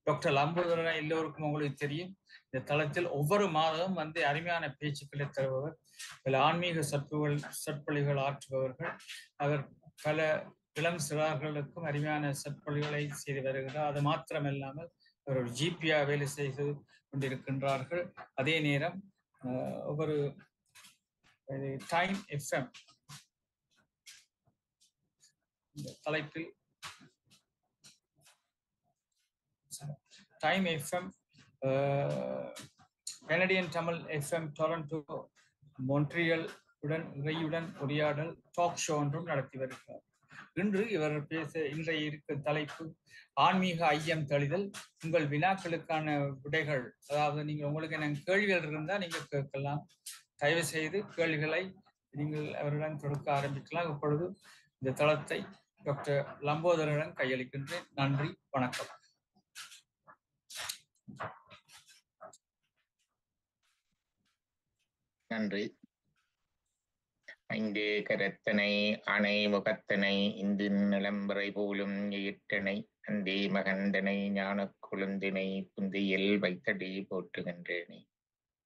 Doctor Lambodharan எல்லோருக்கும் உங்களுக்கு தெரியும். இந்த தளத்தில் ஒவ்வொரு மாதமும் வந்து அருமையான பேச்சுக்களை தருபவர், பல ஆன்மீக சொற்பொழிகள் ஆற்றுபவர்கள். அவர் பல இளம் சிறார்களுக்கும் அருமையான சொற்பொழிகளை செய்து வருகிறார். அது மாத்திரமல்லாமல் அவர் ஒரு ஜிபியா வேலை செய்து கொண்டிருக்கின்றார்கள். அதே நேரம் ஒவ்வொரு டைம் எஃப்எம் தலைப்பில் time FM, Canadian Tamil FM Toronto, Montreal இறையுடன் உரையாடல் டாக் ஷோ ஒன்றும் நடத்தி வருகிறார். இன்று இவர் இன்றைய இருக்கும் தலைப்பு ஆன்மீக ஐயம் தெளிதல். உங்கள் வினாக்களுக்கான விடைகள், அதாவது நீங்க உங்களுக்கு என்ன கேள்விகள் இருந்தால் நீங்க கேட்கலாம். தயவு செய்து கேள்விகளை நீங்கள் அவருடன் கொடுக்க ஆரம்பிக்கலாம். இப்பொழுது இந்த தளத்தை டாக்டர் லம்போதரனுடன் கையளிக்கின்றேன். நன்றி, வணக்கம். நன்றி. ஐந்து கரத்தனை அணை முகத்தனை இந்தின் நிலம்பரை போலும் ஈட்டனை அந்தே மகந்தனை ஞான குழுந்தினை புந்தியில் வைத்தடி போற்றுகின்றேனே.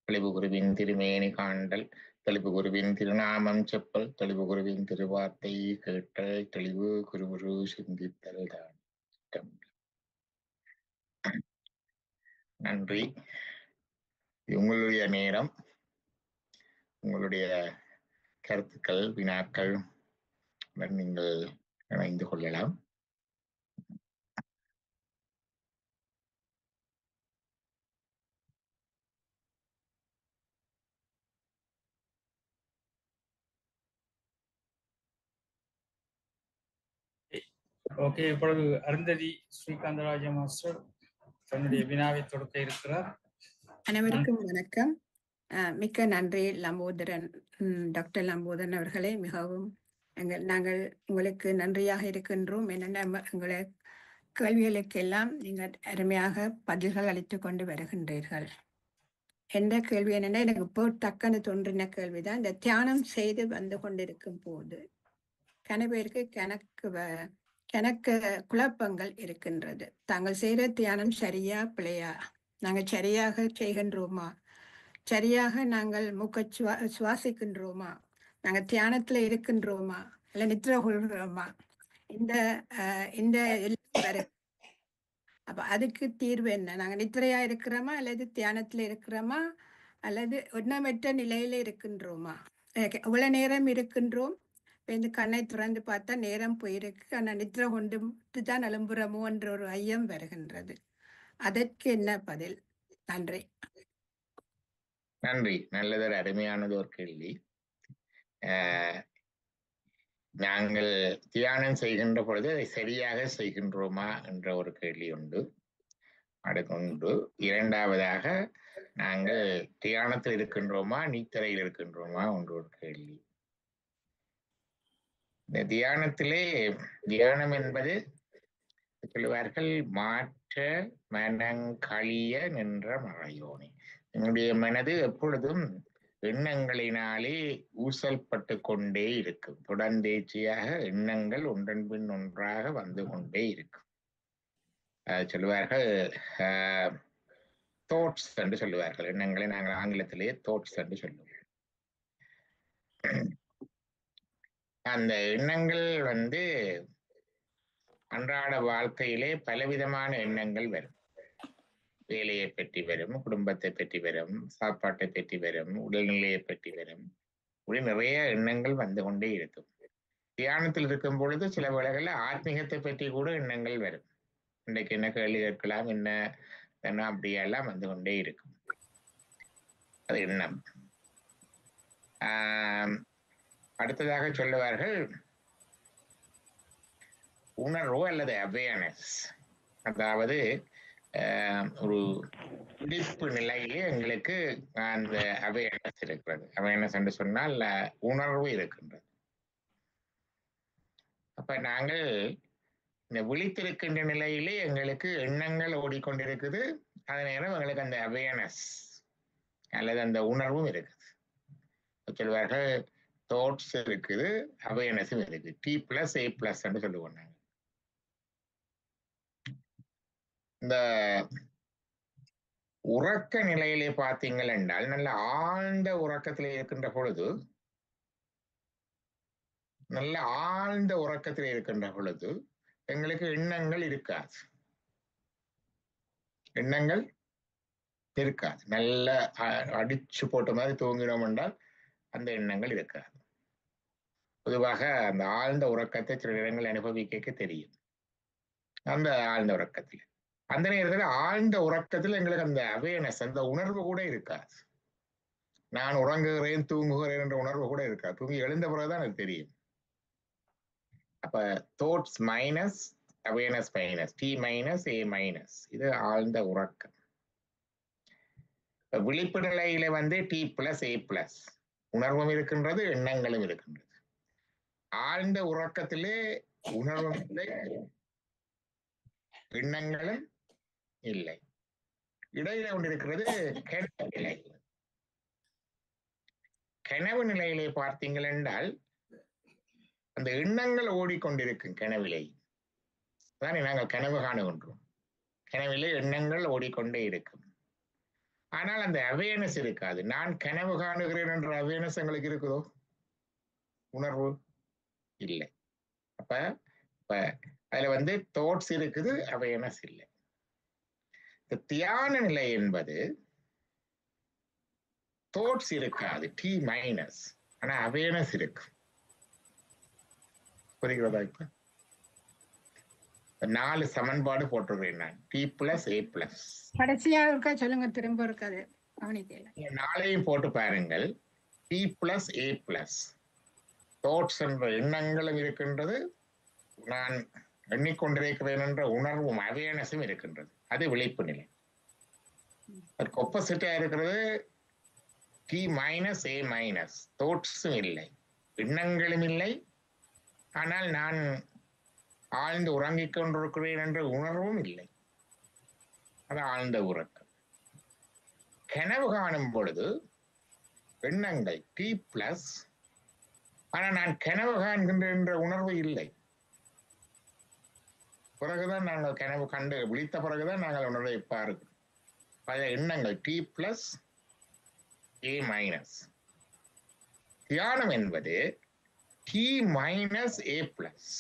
தெளிவு குருவின் திருமேனி காண்டல், தெளிவு குருவின் திருநாமம் செப்பல், தெளிவு குருவின் திருவார்த்தை கேட்டல், தெளிவு குருகுரு சிந்தித்தல் தான். நன்றி. உங்களுடைய நேரம், உங்களுடைய கருத்துக்கள், வினாக்கள் நீங்கள் இணைந்து கொள்ளலாம். ஓகே, இப்பொழுது அருந்ததி ஸ்ரீகாந்தராஜ மாஸ்டர் தன்னுடைய வினாவை தொடுக்க இருக்கிறார். அனைவருக்கும் வணக்கம். மிக்க நன்றி லம்போதரன், டாக்டர் லம்போதரன் அவர்களே. மிகவும் நாங்கள் உங்களுக்கு நன்றியாக இருக்கின்றோம். என்னென்ன உங்களை கேள்விகளுக்கெல்லாம் நீங்கள் அருமையாக பதில்கள் அளித்து கொண்டு வருகின்றீர்கள். எந்த கேள்வி என்னென்னா, எனக்கு இப்போ டக்குன்னு தோன்றின கேள்விதான். இந்த தியானம் செய்து வந்து கொண்டிருக்கும் போது கணவருக்கு கணக்கு குழப்பங்கள் இருக்கின்றது. தாங்கள் செய்கிற தியானம் சரியா பிழையா, நாங்கள் சரியாக செய்கின்றோமா, சரியாக நாங்கள் மூக்க சுவாசிக்கின்றோமா, நாங்கள் தியானத்துல இருக்கின்றோமா, இல்லை நித்திர கொள்கிறோமா, இந்த எல்லாம் அப்ப அதுக்கு தீர்வு என்ன? நாங்கள் நித்திரையா இருக்கிறோமா, அல்லது தியானத்துல இருக்கிறோமா, அல்லது ஒன்னமற்ற நிலையில இருக்கின்றோமா? இவ்வளவு நேரம் இருக்கின்றோம், இந்த கண்ணை திறந்து பார்த்தா நேரம் போயிருக்கு, ஆனால் நித்திர கொண்டு தான் எழும்புறமோ என்ற ஒரு ஐயம் வருகின்றது. அதற்கு என்ன பதில்? நன்றி. நன்றி. நல்லதொரு அருமையானது ஒரு கேள்வி. நாங்கள் தியானம் செய்கின்ற பொழுது அதை சரியாக செய்கின்றோமா என்ற ஒரு கேள்வி உண்டு. அடுத்து இரண்டாவதாக, நாங்கள் தியானத்தில் இருக்கின்றோமா நீத்தரையில் இருக்கின்றோமா என்ற ஒரு கேள்வி. இந்த தியானம் என்பது சொல்லுவார்கள், மாற்ற மனங்களிய நின்ற மறையோனே. என்னுடைய மனது எப்பொழுதும் எண்ணங்களினாலே ஊசல்பட்டு கொண்டே இருக்கும். தொடர்ந்தேச்சியாக எண்ணங்கள் ஒன்றன் பின் ஒன்றாக வந்து கொண்டே இருக்கும். சொல்லுவார்கள் தோட்ஸ் என்று சொல்லுவார்கள். எண்ணங்களை நாங்கள் ஆங்கிலத்திலேயே தோட்ஸ் என்று சொல்லுவோம். அந்த எண்ணங்கள் அன்றாட வாழ்க்கையிலே பலவிதமான எண்ணங்கள் வரும். வேலையை பற்றி வரும், குடும்பத்தை பற்றி வரும், சாப்பாட்டை பற்றி வரும், உடல்நிலையை பற்றி வரும். இப்படி நிறைய எண்ணங்கள் வந்து கொண்டே இருக்கும். தியானத்தில் இருக்கும் பொழுது சில வேளைகளில் ஆத்மீகத்தை பற்றி கூட எண்ணங்கள் வரும். இன்றைக்கு என்ன கேள்வி கேட்கலாம், என்ன அப்படியெல்லாம் வந்து கொண்டே இருக்கும். அது எண்ணம். அடுத்ததாக சொல்லுவார்கள் உணர்வு அல்லது அவேர்னஸ். அதாவது ஒரு விழிப்பு நிலையிலே எங்களுக்கு அந்த அவேர்னஸ் இருக்கிறது. அவேர்னஸ் என்று சொன்னால் உணர்வு இருக்கின்றது. அப்ப நாங்கள் இந்த விழித்திருக்கின்ற நிலையிலே எங்களுக்கு எண்ணங்கள் ஓடிக்கொண்டிருக்குது. அதே நேரம் எங்களுக்கு அந்த அவேர்னஸ் அல்லது அந்த உணர்வும் இருக்குது. சொல்லுவார்கள் தாட்ஸ் இருக்குது, அவேர்னஸும் இருக்குது. T+A+ என்று சொல்லுவோம் நாங்கள். இந்த உறக்க நிலையிலே பார்த்தீங்கள் என்றால் நல்ல ஆழ்ந்த உறக்கத்திலே இருக்கின்ற பொழுது நல்ல ஆழ்ந்த உறக்கத்திலே இருக்கின்ற பொழுது எங்களுக்கு எண்ணங்கள் இருக்காது. எண்ணங்கள் இருக்காது. நல்ல அடிச்சு போட்ட மாதிரி தூங்கினோம் என்றால் அந்த எண்ணங்கள் இருக்காது. பொதுவாக அந்த ஆழ்ந்த உறக்கத்தை சில இடங்கள் அனுபவிக்க தெரியும். அந்த ஆழ்ந்த உறக்கத்தில் அந்த நேரத்தில் ஆழ்ந்த உறக்கத்தில் எங்களுக்கு அந்த அவேர்னஸ், அந்த உணர்வு கூட இருக்காது. நான் உறங்குகிறேன் தூங்குகிறேன் என்ற உணர்வு கூட இருக்காது. தூங்கி எழுந்த பிறகுதான் அது தெரியும். அப்ப thoughts minus awareness minus, D minus A minus, இது ஆழ்ந்த உறக்கம். விழிப்பு நிலையில டி பிளஸ் ஏ பிளஸ், உணர்வும் இருக்கின்றது, எண்ணங்களும் இருக்கின்றது. ஆழ்ந்த உறக்கத்திலே உணர்வும் இல்லை, எண்ணங்களும் இல்லை. இடையில கொண்டிருக்கிறது கனவு நிலை. கனவு நிலையிலே பார்த்தீங்கள் என்றால் அந்த எண்ணங்கள் ஓடிக்கொண்டிருக்கும். கனவிலே தானே நாங்கள் கனவு காணுகின்றோம். கனவிலே எண்ணங்கள் ஓடிக்கொண்டே இருக்கும். ஆனால் அந்த அவேர்னஸ் இருக்காது. நான் கனவு காணுகிறேன் என்ற அவேர்னஸ் எங்களுக்கு இருக்குதோ? உணர்வு இல்லை. அப்ப அதுல தோட்ஸ் இருக்குது, அவேர்னஸ் இல்லை. தியான நிலை என்பது தோட்ஸ் இருக்காது, டி மைனஸ், ஆனா அவேர்னஸ் இருக்கு. புரிகிறதா? இப்ப 4 சமன்பாடு போட்டிருக்கிறேன் நான். D plus A plus. கடைசியா இருக்கா சொல்லுங்க, திரும்ப இருக்காது கவனிக்கல. 4ஐயும் போட்டு பாருங்கள். D plus A plus, thoughts என்ற எண்ணங்களும் இருக்கின்றது, நான் எண்ணிக்கொண்டிருக்கிறேன் என்ற உணர்வும் அவேர்னஸும் இருக்கின்றது. அது விழிப்பு நிலை. அதுக்கு ஆப்போசிட்டா இருக்கிறது டி மைனஸ் ஏ மைனஸ், தோட்ஸும் இல்லை, எண்ணங்களும் இல்லை, ஆனால் நான் ஆழ்ந்து உறங்கிக் கொண்டிருக்கிறேன் என்ற உணர்வும் இல்லை. அது ஆழ்ந்த உறக்கம். கனவு காணும் பொழுது எண்ணங்கள் டி பிளஸ், ஆனால் நான் கனவு காண்கின்ற என்ற உணர்வு இல்லை. பிறகுதான் நாங்கள் கனவு கண்டு விழித்த பிறகுதான் நாங்கள் உணர்வை பார்க்கிறோம். பல எண்ணங்கள் டி பிளஸ் ஏ மைனஸ். தியானம் என்பது டி மைனஸ் ஏ பிளஸ்,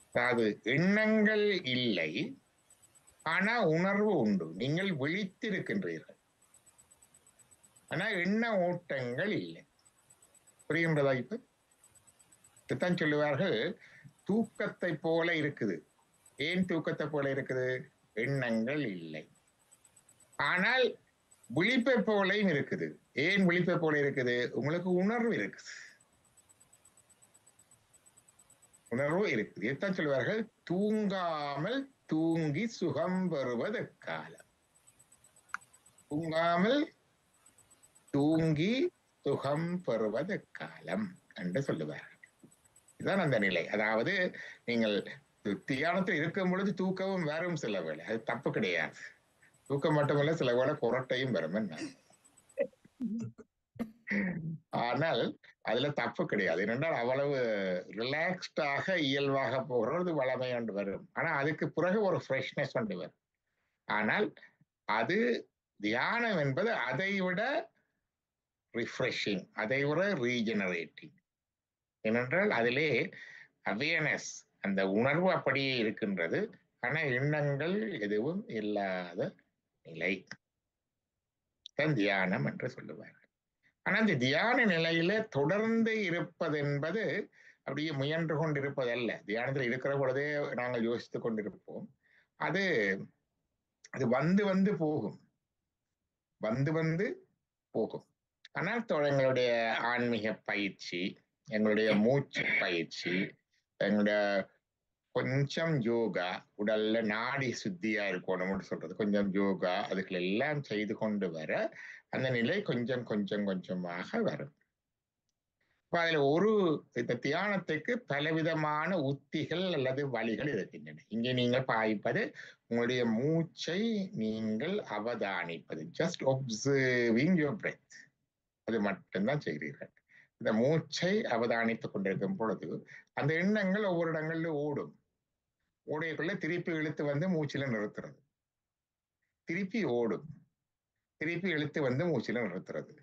அதாவது எண்ணங்கள் இல்லை, ஆனா உணர்வு உண்டு. நீங்கள் விழித்திருக்கின்றீர்கள், ஆனா எண்ண ஓட்டங்கள் இல்லை. புரிகின்றதா? இப்பதான் சொல்லுவார்கள் தூக்கத்தை போல இருக்குது. ஏன் தூக்கத்தை போல இருக்குது? எண்ணங்கள் இல்லை, ஆனால் விழிப்பை போலையும் இருக்குது. ஏன் விழிப்பை போல இருக்குது? உங்களுக்கு உணர்வு இருக்குது, உணர்வு இருக்குது. எத்தான் சொல்லுவார்கள், தூங்காமல் தூங்கி சுகம் பெறுவது காலம். தூங்காமல் தூங்கி சுகம் பெறுவது காலம் என்று சொல்லுவார்கள். இதுதான் அந்த நிலை. அதாவது நீங்கள் தியானத்தில் இருக்கும் பொழுது தூக்கவும் வரும் சில வேளை, அது தப்பு கிடையாது. தூக்கம் மட்டுமல்ல, சில வேளை குரட்டையும் வரும். ஆனால் அதுல தப்பு கிடையாது. ஏனென்றால் அவ்வளவு ரிலாக்ஸ்டாக இயல்பாக போகிறது வளமை கொண்டு வரும். ஆனா அதுக்கு பிறகு ஒரு ஃப்ரெஷ்னஸ் கொண்டு வரும். ஆனால் அது தியானம் என்பது அதை விட ரிஃப்ரெஷிங், அதை விட ரீஜெனரேட்டிங். ஏனென்றால் அதிலே அவேர்னஸ், அந்த உணர்வு அப்படியே இருக்கின்றது, ஆனா எண்ணங்கள் எதுவும் இல்லாத நிலை தான் தியானம் என்று சொல்லுவார்கள். ஆனா அந்த தியான நிலையில தொடர்ந்து இருப்பது என்பது அப்படியே முயன்று கொண்டிருப்பதல்ல. தியானத்தில் இருக்கிற பொழுதே நாங்கள் யோசித்துக் கொண்டிருப்போம். அது அது வந்து வந்து போகும், வந்து வந்து போகும். ஆனால் எங்களுடைய ஆன்மீக பயிற்சி, எங்களுடைய மூச்சு பயிற்சி, எங்களுடைய கொஞ்சம் யோகா, உடல்ல நாடி சுத்தியா இருக்கணும்னு சொல்றது, கொஞ்சம் யோகா, அதுகள் எல்லாம் செய்து கொண்டு வர அந்த நிலை கொஞ்சம் கொஞ்சம் கொஞ்சமாக வரும். அதுல இந்த தியானத்துக்கு பலவிதமான உத்திகள் அல்லது வழிகள் இருக்கின்றன. இங்கே நீங்கள் பாய்ப்பது உங்களுடைய மூச்சை நீங்கள் அவதானிப்பது, ஜஸ்ட் ஒப்சர்விங் யுவர் பிரெத், அது மட்டும்தான் செய்கிறீர்கள். இந்த மூச்சை அவதானித்துக் கொண்டிருக்கும் பொழுது அந்த எண்ணங்கள் ஒவ்வொரு இடங்களிலும் ஓடும். ஓடைக்குள்ள திருப்பி இழுத்து வந்து மூச்சில நிறுத்துறது, திருப்பி ஓடும், திருப்பி இழுத்து வந்து மூச்சில நிறுத்துறது,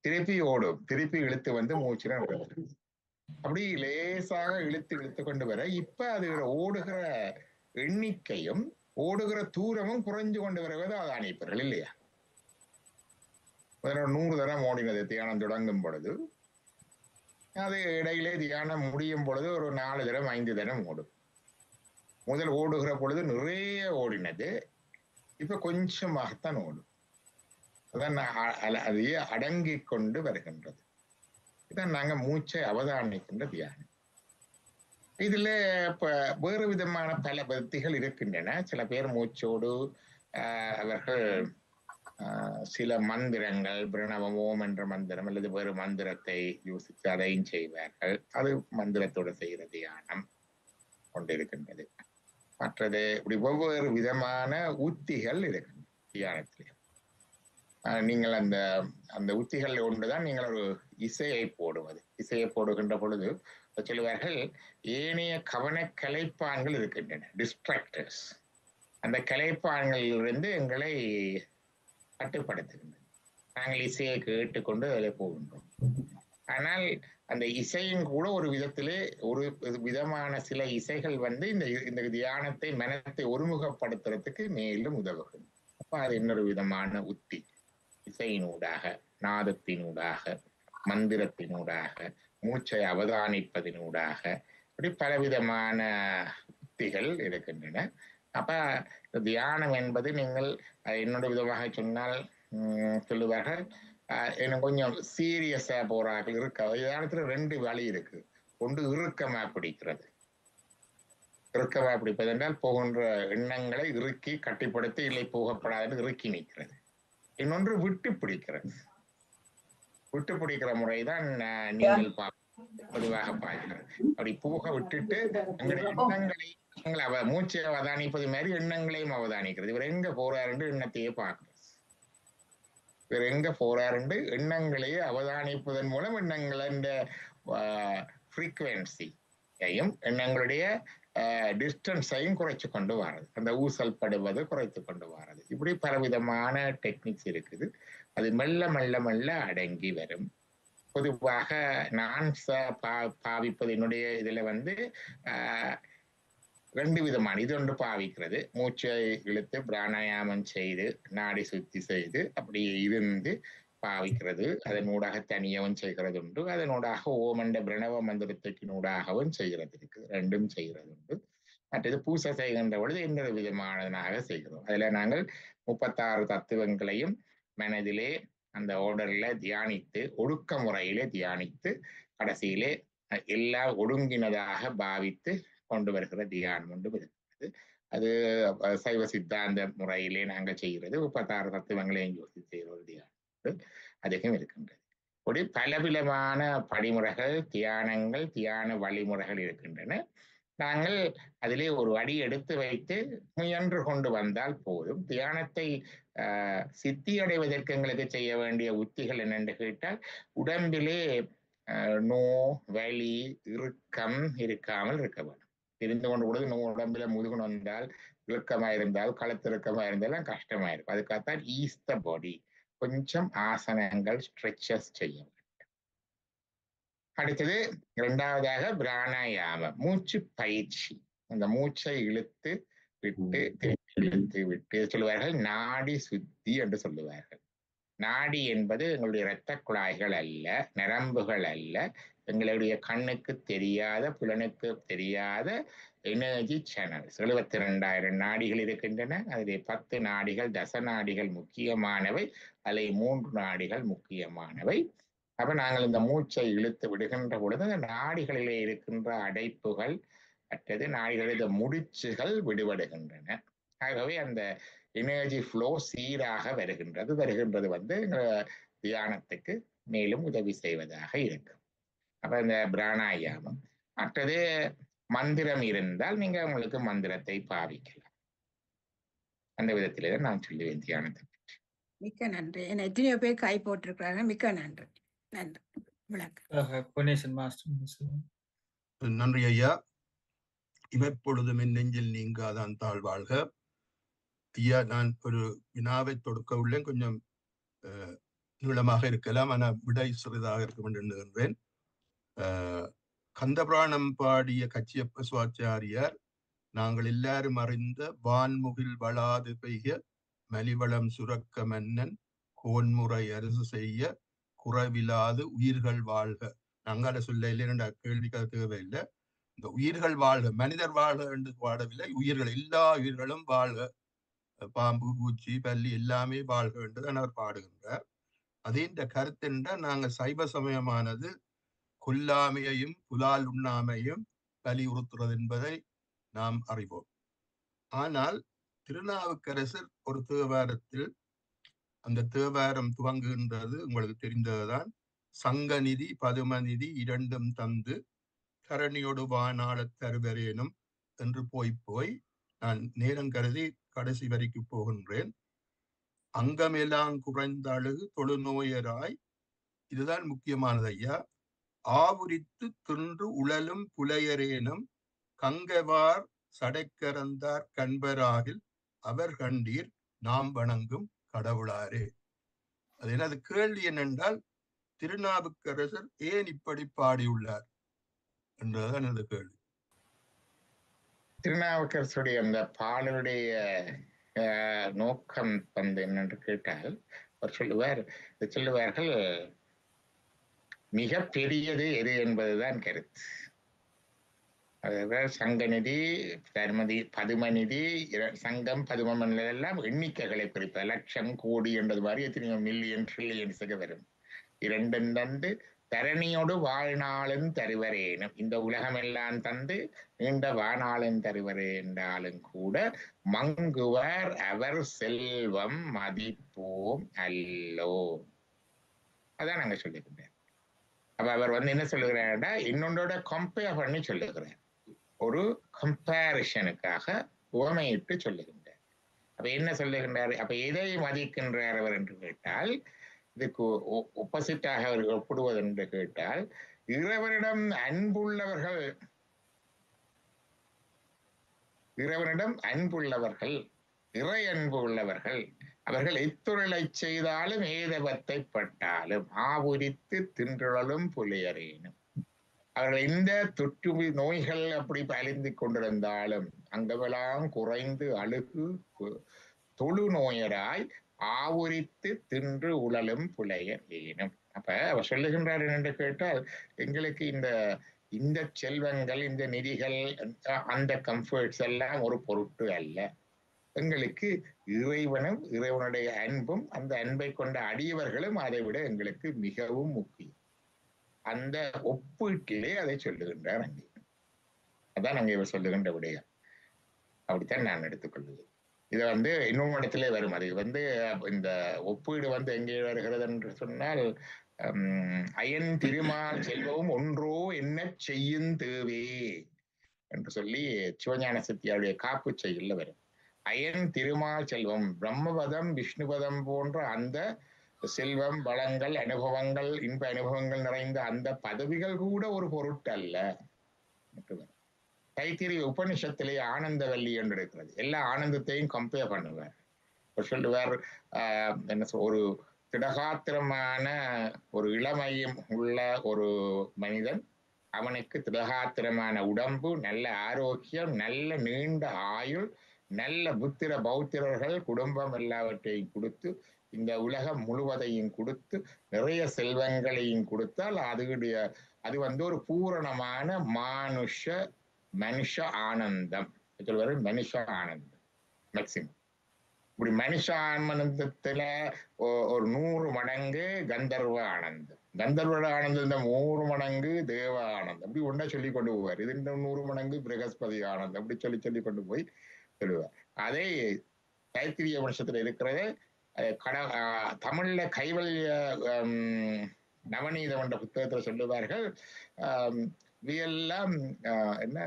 திருப்பி ஓடும், திருப்பி இழுத்து வந்து மூச்சில நிறுத்துறது. அப்படி லேசாக இழுத்து இழுத்து கொண்டு வர இப்ப அது ஓடுகிற எண்ணிக்கையும் ஓடுகிற தூரமும் குறைஞ்சு கொண்டு வருவது அவதானிப்பீர்கள் இல்லையா? 100 தரம் ஓடினது தியானம் தொடங்கும் பொழுது, அது இடையிலே தியானம் முடியும் பொழுது ஒரு 4 தரம் 5 தரம் ஓடும். முதல் ஓடுகிற பொழுது நிறைய ஓடினது, இப்ப கொஞ்சமாகத்தான் ஓடும். அதான் அது அடங்கி கொண்டு வருகின்றது. இதான் நாங்க மூச்சை அவதானிக்கின்ற தியானம். இதுல இப்ப வேறு விதமான பல பக்திகள் இருக்கின்றன. சில பேர் மூச்சோடு அவர்கள் சில மந்திரங்கள், பிரணவம், ஓம் என்ற மந்திரம் அல்லது வேறு மந்திரத்தை யோசித்து அதையும் செய்வார்கள். அது மந்திரத்தோடு செய்கிற தியானம் கொண்டிருக்கின்றது. மற்றது இப்படி ஒவ்வொரு விதமான உத்திகள் இருக்கு தியானத்திலே. நீங்கள் அந்த அந்த உத்திகள் ஒன்றுதான் நீங்கள் ஒரு இசையை போடுவது. இசையை போடுகின்ற பொழுது சொல்லுவார்கள், ஏனைய கவன கலைப்பான்கள் இருக்கின்றன, டிஸ்ட்ராக்டர்ஸ். அந்த கலைப்பான்களிலிருந்து எங்களை கட்டுப்படுத்துகின்றன. நாங்கள் இசையை கேட்டுக்கொண்டு அதில் போகின்றோம். ஆனால் அந்த இசையும் கூட ஒரு விதத்திலே ஒரு விதமான சில இசைகள் வந்து இந்த தியானத்தை மனத்தை ஒருமுகப்படுத்துறதுக்கு மேலும் உதவுகிறது. அப்ப அது இன்னொரு விதமான உத்தி. இசையினூடாக, நாதத்தினூடாக, மந்திரத்தினூடாக, மூச்சை அவதானிப்பதினூடாக, இப்படி பலவிதமான உத்திகள் இருக்கின்றன. அப்ப தியானம் என்பது நீங்கள் என்னோட விதமாக சொன்னால் சொல்லுவார்கள், எனக்கு கொஞ்சம் சீரியஸா போறார்கள் இருக்க. தியானத்துல 2 வழி இருக்கு. ஒன்று இறுக்கமா பிடிக்கிறது. இறுக்கமா பிடிப்பது என்றால் போகின்ற எண்ணங்களை இறுக்கி கட்டிப்படுத்தி இல்லை போகப்படாது இறுக்கி நிற்கிறது. இன்னொன்று விட்டு பிடிக்கிறது. விட்டு பிடிக்கிற முறைதான் நீங்கள் பொதுவாக பார்க்கிறது. அப்படி போக விட்டுட்டு எங்களுடைய எண்ணங்களை மூச்சை அவதானிப்பது மாதிரி எண்ணங்களையும் அவதானிக்கிறது. இவர் எங்க போறாரு எண்ணத்தையே பார்க்கிறது. இவர் எங்க போறாரு எண்ணங்களையே அவதானிப்பதன் மூலம் எண்ணங்களின் ஃப்ரீக்குவென்சியையும் எண்ணங்களுடைய டிஸ்டன்ஸையும் குறைச்சு கொண்டு வர்றது, அந்த ஊசல் படுவது குறைத்து கொண்டு வர்றது. இப்படி பலவிதமான டெக்னிக்ஸ் இருக்குது. அது மெல்ல மெல்ல மெல்ல அடங்கி வரும். பொதுவாக நான் பாவிப்பது என்னுடைய இதுல வந்து 2 விதமான இது ஒன்று பாவிக்கிறது. மூச்சை இழுத்து பிராணாயாமம் செய்து நாடி சுத்தி செய்து அப்படி இருந்து பாவிக்கிறது. அதனூடாக தனியவும் செய்கிறது உண்டு. அதனூடாக ஓமண்ட பிரணவ மந்திரத்தினூடாகவும் செய்கிறது இருக்கு. 2ம் செய்கிறது உண்டு. மற்றது பூசை செய்கின்ற பொழுது எந்த விதமானதாக செய்கிறோம். அதுல நாங்கள் 36 தத்துவங்களையும் மனதிலே அந்த ஆர்டர்ல தியானித்து, ஒடுக்க முறையிலே தியானித்து, கடைசியிலே எல்லாம் ஒடுங்கினதாக பாவித்து கொண்டு வருகிற தியானம் ஒன்று இருக்கிறது. அது சைவ சித்தாந்த முறையிலே நாங்கள் செய்கிறது. 36 தத்துவங்களையும் யோசித்து செய்கிற ஒரு தியானம் அதிகம் இருக்கின்றது. இப்படி பலவிதமான படிமுறைகள், தியானங்கள், தியான வழிமுறைகள் இருக்கின்றன. நாங்கள் அதிலே ஒரு அடி எடுத்து வைத்து முயன்று கொண்டு வந்தால் போதும். தியானத்தை சித்தி அடைவதற்கு எங்களுக்கு செய்ய வேண்டிய உத்திகள் என்னென்று கேட்டால், உடம்பிலே நோ, வலி, இறுக்கம் இருக்காமல் இருக்க வேண்டும். இருந்து கொண்டு கூட உடம்புல முதுகுணம் வந்தால், இறுக்கமா இருந்தால், கழுத்திறுக்கமா இருந்தாலும் கஷ்டமா இருக்கும். அதுக்காகத்தான் ஈஸ் த பாடி, கொஞ்சம் ஆசனங்கள், ஸ்ட்ரெச்சஸ் செய்ய வேண்டும். அடுத்தது 2வதாக பிராணாயாமம், மூச்சு பயிற்சி. அந்த மூச்சை இழுத்து விட்டு இழுத்து விட்டு சொல்லுவார்கள் நாடி சுத்தி என்று சொல்லுவார்கள். நாடி என்பது எங்களுடைய இரத்த குழாய்கள் அல்ல, நரம்புகள் அல்ல, எங்களுடைய கண்ணுக்கு தெரியாத, புலனுக்கு தெரியாத எனர்ஜி சேனல்ஸ். 72,000 நாடிகள் இருக்கின்றன. அதிலே 10 நாடிகள், தச நாடிகள் முக்கியமானவை, அதில் 3 நாடிகள் முக்கியமானவை. அப்ப நாங்கள் இந்த மூச்சை இழுத்து விடுகின்ற பொழுது அந்த நாடிகளிலே இருக்கின்ற அடைப்புகள், மற்றது நாடிகளில் முடிச்சுகள் விடுபடுகின்றன. ஆகவே அந்த எனர்ஜி ஃப்ளோ சீராக வருகின்றது வந்து தியானத்துக்கு மேலும் உதவி செய்வதாக இருக்கும். அப்ப இந்த பிராணாயாமம். மற்றது மந்திரம் இருந்தால் நீங்க உங்களுக்கு மந்திரத்தை பாவிக்கலாம். அந்த விதத்திலே நான் சொல்லுவேன் தியானத்தை பற்றி. மிக்க நன்றி. எத்தனையோ பேர் கை போட்டிருக்கிறாங்க. மிக்க நன்றி. நன்றி. நன்றி ஐயா. இமைப்பொழுதும் என் நெஞ்சில் நீங்காதான் தாழ்வாழ்க. ஐயா, நான் ஒரு வினாவை தொடுக்க உள்ளேன். கொஞ்சம் நீளமாக இருக்கலாம், ஆனால் விடை சிறிதாக இருக்கும் என்று எண்ணுகின்றேன். கந்தபுராணம் பாடிய கச்சியப்ப சுவாச்சாரியார் நாங்கள் எல்லாரும் அறிந்த வான்முகில் வளாது பெய்ய மலிவளம் சுரக்க மன்னன் கோன்முறை அரசு செய்ய குறைவிலாது உயிர்கள் வாழ்க. நாங்கால சொல்ல இல்லை, கேள்விக்காக தேவையில்லை. இந்த உயிர்கள் வாழ்க, மனிதர் வாழ்க என்று பாடவில்லை, உயிர்கள் எல்லா உயிர்களும் வாழ்க, பாம்பு பூச்சி பல்லி எல்லாமே வாழ்க என்றுதான் அவர் பாடுகின்றார். அதே இந்த கருத்து என்றால் நாங்கள் சைவ சமயமானது கொல்லாமையையும் புலால் உண்ணாமையும் வலியுறுத்துறது என்பதை நாம் அறிவோம். ஆனால் திருநாவுக்கரசர் ஒரு தேவாரத்தில், அந்த தேவாரம் துவங்குகின்றது உங்களுக்கு தெரிந்ததுதான், சங்கநிதி பதுமநிதி இரண்டும் தந்து கரணியோடு வானாளத் தருவரேனும் என்று போய் நான் நேரம் கருதி கடைசி வரைக்கு போகின்றேன். அங்கமெல்லாம் குறைந்த அழுகு தொழுநோயராய், இதுதான் முக்கியமானது ஐயா. ஆவுரித்து தின்று உழலும் புலையரேனும் கங்கவார் சடைக்கரந்தார் கண்பராகில் அவர் கண்டீர் நாம் வணங்கும் கடவுளாரே. அது எனது கேள்வி என்னென்றால், திருநாவுக்கரசர் ஏன் இப்படி பாடியுள்ளார் என்றதான் எனது கேள்வி. திருநாவுக்கரசுடைய அந்த பாடலுடைய நோக்கம் வந்து என்னென்று கேட்டால், அவர் சொல்லுவார்கள் மிக பெரியது எது என்பதுதான் கருத்து. அதாவது சங்கநிதி, பதுமநிதி, சங்கம் பதுமம் எல்லாம் எண்ணிக்கைகளை குறிப்பது, லட்சம் கோடி என்றது மாதிரி எத்தனையோ மில்லியன் ட்ரில்லியன்ஸுக்கு வரும். இரண்டும் தந்து தரணியோடு வாழ்நாளும் தருவரேனும், இந்த உலகம் எல்லாம் தந்து நீண்ட வாழ்நாளும் தருவரே என்றாலும் கூட மங்குவர் அவர் செல்வம் மதிப்போம் அல்லோ. அதான் நாங்க சொல்லியிருந்தேன். அப்ப அவர் வந்து என்ன சொல்லுகிறார்டா, இன்னொன்றோட கம்பேர் பண்ணி சொல்லுகிறார், ஒரு கம்பேரிஷனுக்காக உவமையிட்டு சொல்லுகின்றார். அப்ப என்ன சொல்லுகின்றார், அப்ப எதை மதிக்கின்றார் அவர் என்று கேட்டால், இதுக்கு ஒப்போசிட்டாக அவர் ஒப்பிடுவது என்று கேட்டால், இறைவனிடம் அன்புள்ளவர்கள் இறை அன்பு உள்ளவர்கள் அவர்கள் எத்தொழிலை செய்தாலும் ஏதவத்தை பட்டாலும் ஆவுரித்து தின்றுழலும் புலையரேனும், அவர்கள் எந்த தொற்று நோய்கள் அப்படி அழிந்து கொண்டிருந்தாலும் அங்கமெல்லாம் குறைந்து அழுகு தொழு நோயராய் ஆவுரித்து தின்று உழலும் புலையர் ஏனும். அப்ப அவர் சொல்லுகின்றார் என்று கேட்டால், எங்களுக்கு இந்த செல்வங்கள், இந்த நிதிகள், அந்த கம்ஃபர்ட்ஸ் எல்லாம் ஒரு பொருட்டு அல்ல. எங்களுக்கு இறைவனும் இறைவனுடைய அன்பும் அந்த அன்பை கொண்ட அடியவர்களும் அதை விட எங்களுக்கு மிகவும் முக்கியம். அந்த ஒப்பீட்டிலே அதை சொல்லுகின்றார் அங்கே. அதான் அங்கே இவர் சொல்லுகின்ற விடயம். அப்படித்தான் நான் எடுத்துக்கொள்ளுவேன். இதை வந்து இன்னொரு இடத்திலே வரும். அது வந்து இந்த ஒப்பீடு வந்து எங்கே வருகிறது என்று சொன்னால், அயன் திருமால் செல்வமும் ஒன்றோ என்ன செய்யும் தேவே என்று சொல்லி சிவஞான சித்தியாருடைய காப்பு செய்யுள்ள வரும். அயன் திருமால் செல்வம், பிரம்மபதம் விஷ்ணுபதம் போன்ற அந்த செல்வம், வளங்கள், அனுபவங்கள், இன்ப அனுபவங்கள் நிறைந்த அந்த பதவிகள் கூட ஒரு பொருட்டு அல்ல. தைத்திரிய உபனிஷத்திலே ஆனந்தவல்லி என்று இருக்கிறது. எல்லா ஆனந்தத்தையும் கம்பேர் பண்ணுவார். சொல்லுவார், என்ன ஒரு திடகாத்திரமான ஒரு இளமையும் உள்ள ஒரு மனிதன், அவனுக்கு திடகாத்திரமான உடம்பு, நல்ல ஆரோக்கியம், நல்ல நீண்ட ஆயுள், நல்ல புத்திர பௌத்திரர்கள், குடும்பம் எல்லாவற்றையும் கொடுத்து, இந்த உலகம் முழுவதையும் கொடுத்து, நிறைய செல்வங்களையும் கொடுத்தால் அது வந்து ஒரு பூரணமான மனுஷ ஆனந்தம். மனுஷ ஆனந்தம் மேக்சிமம். இப்படி மனுஷ ஆனந்தத்துல ஒரு 100 மடங்கு கந்தர்வ ஆனந்தம், கந்தர்வ ஆனந்தம் 100 மடங்கு தேவ ஆனந்தம், அப்படி ஒன்றா சொல்லி கொண்டு போவார். இது 100 மடங்கு பிரகஸ்பதி ஆனந்தம், அப்படி சொல்லி கொண்டு போய் சொல்லுவார். அதே தைத்திரிய வருஷத்துல இருக்கிறது தமிழ்ல கைவல்ய நவநீதம் என்ற புத்தகத்துல சொல்லுவார்கள், இவையெல்லாம் என்ன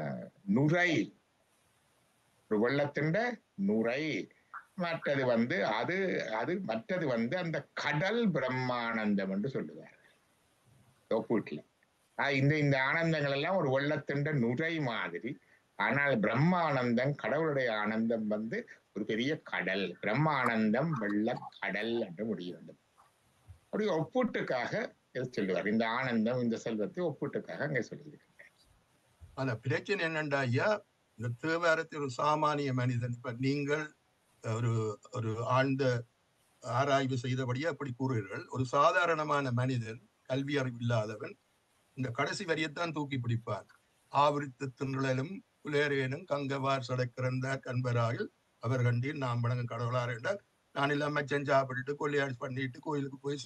நுரை, ஒரு வெள்ளத்தின் நுரை, மற்றது வந்து மற்றது வந்து அந்த கடல் பிரம்மானந்தம் என்று சொல்லுவார் ஒப்பீட்டுல. இந்த ஆனந்தங்கள் எல்லாம் ஒரு வெள்ளத்தின் நுரை மாதிரி, ஆனால் பிரம்மானந்தம், கடவுளுடைய ஆனந்தம் வந்து ஒரு பெரிய கடல். பிரம்மானந்தம் வெள்ள கடல் என்று முடியும். அப்படி ஒப்பீட்டுக்காக சொல்லுவார். இந்த ஆனந்தம், இந்த செல்வத்தை ஒப்பீட்டுக்காக அங்கே சொல்லியிருக்கிறார். ஆனா பிரச்சனை என்னண்டா ஐயா, இந்த தேவாரத்தை ஒரு சாமானிய மனிதன், இப்ப நீங்கள் ஒரு ஒரு ஆழ்ந்த ஆராய்வு செய்தபடியே அப்படி கூறுகிறீர்கள். ஒரு சாதாரணமான மனிதன், கல்வி அறிவு இல்லாதவன், இந்த கடைசி வரியத்தான் தூக்கி பிடிப்பான். ஆவரித்து தின்றலும் புலேரேனும் கங்கவார் சடைக்கிறந்தார் கண்பராகில் அவர் கண்டீர் நாம் வணங்கும் கடவுளார் என்றால், நான் எல்லாம் மச்சம் சாப்பிட்டுட்டு கொள்ளையாடி பண்ணிட்டு கோயிலுக்கு போய்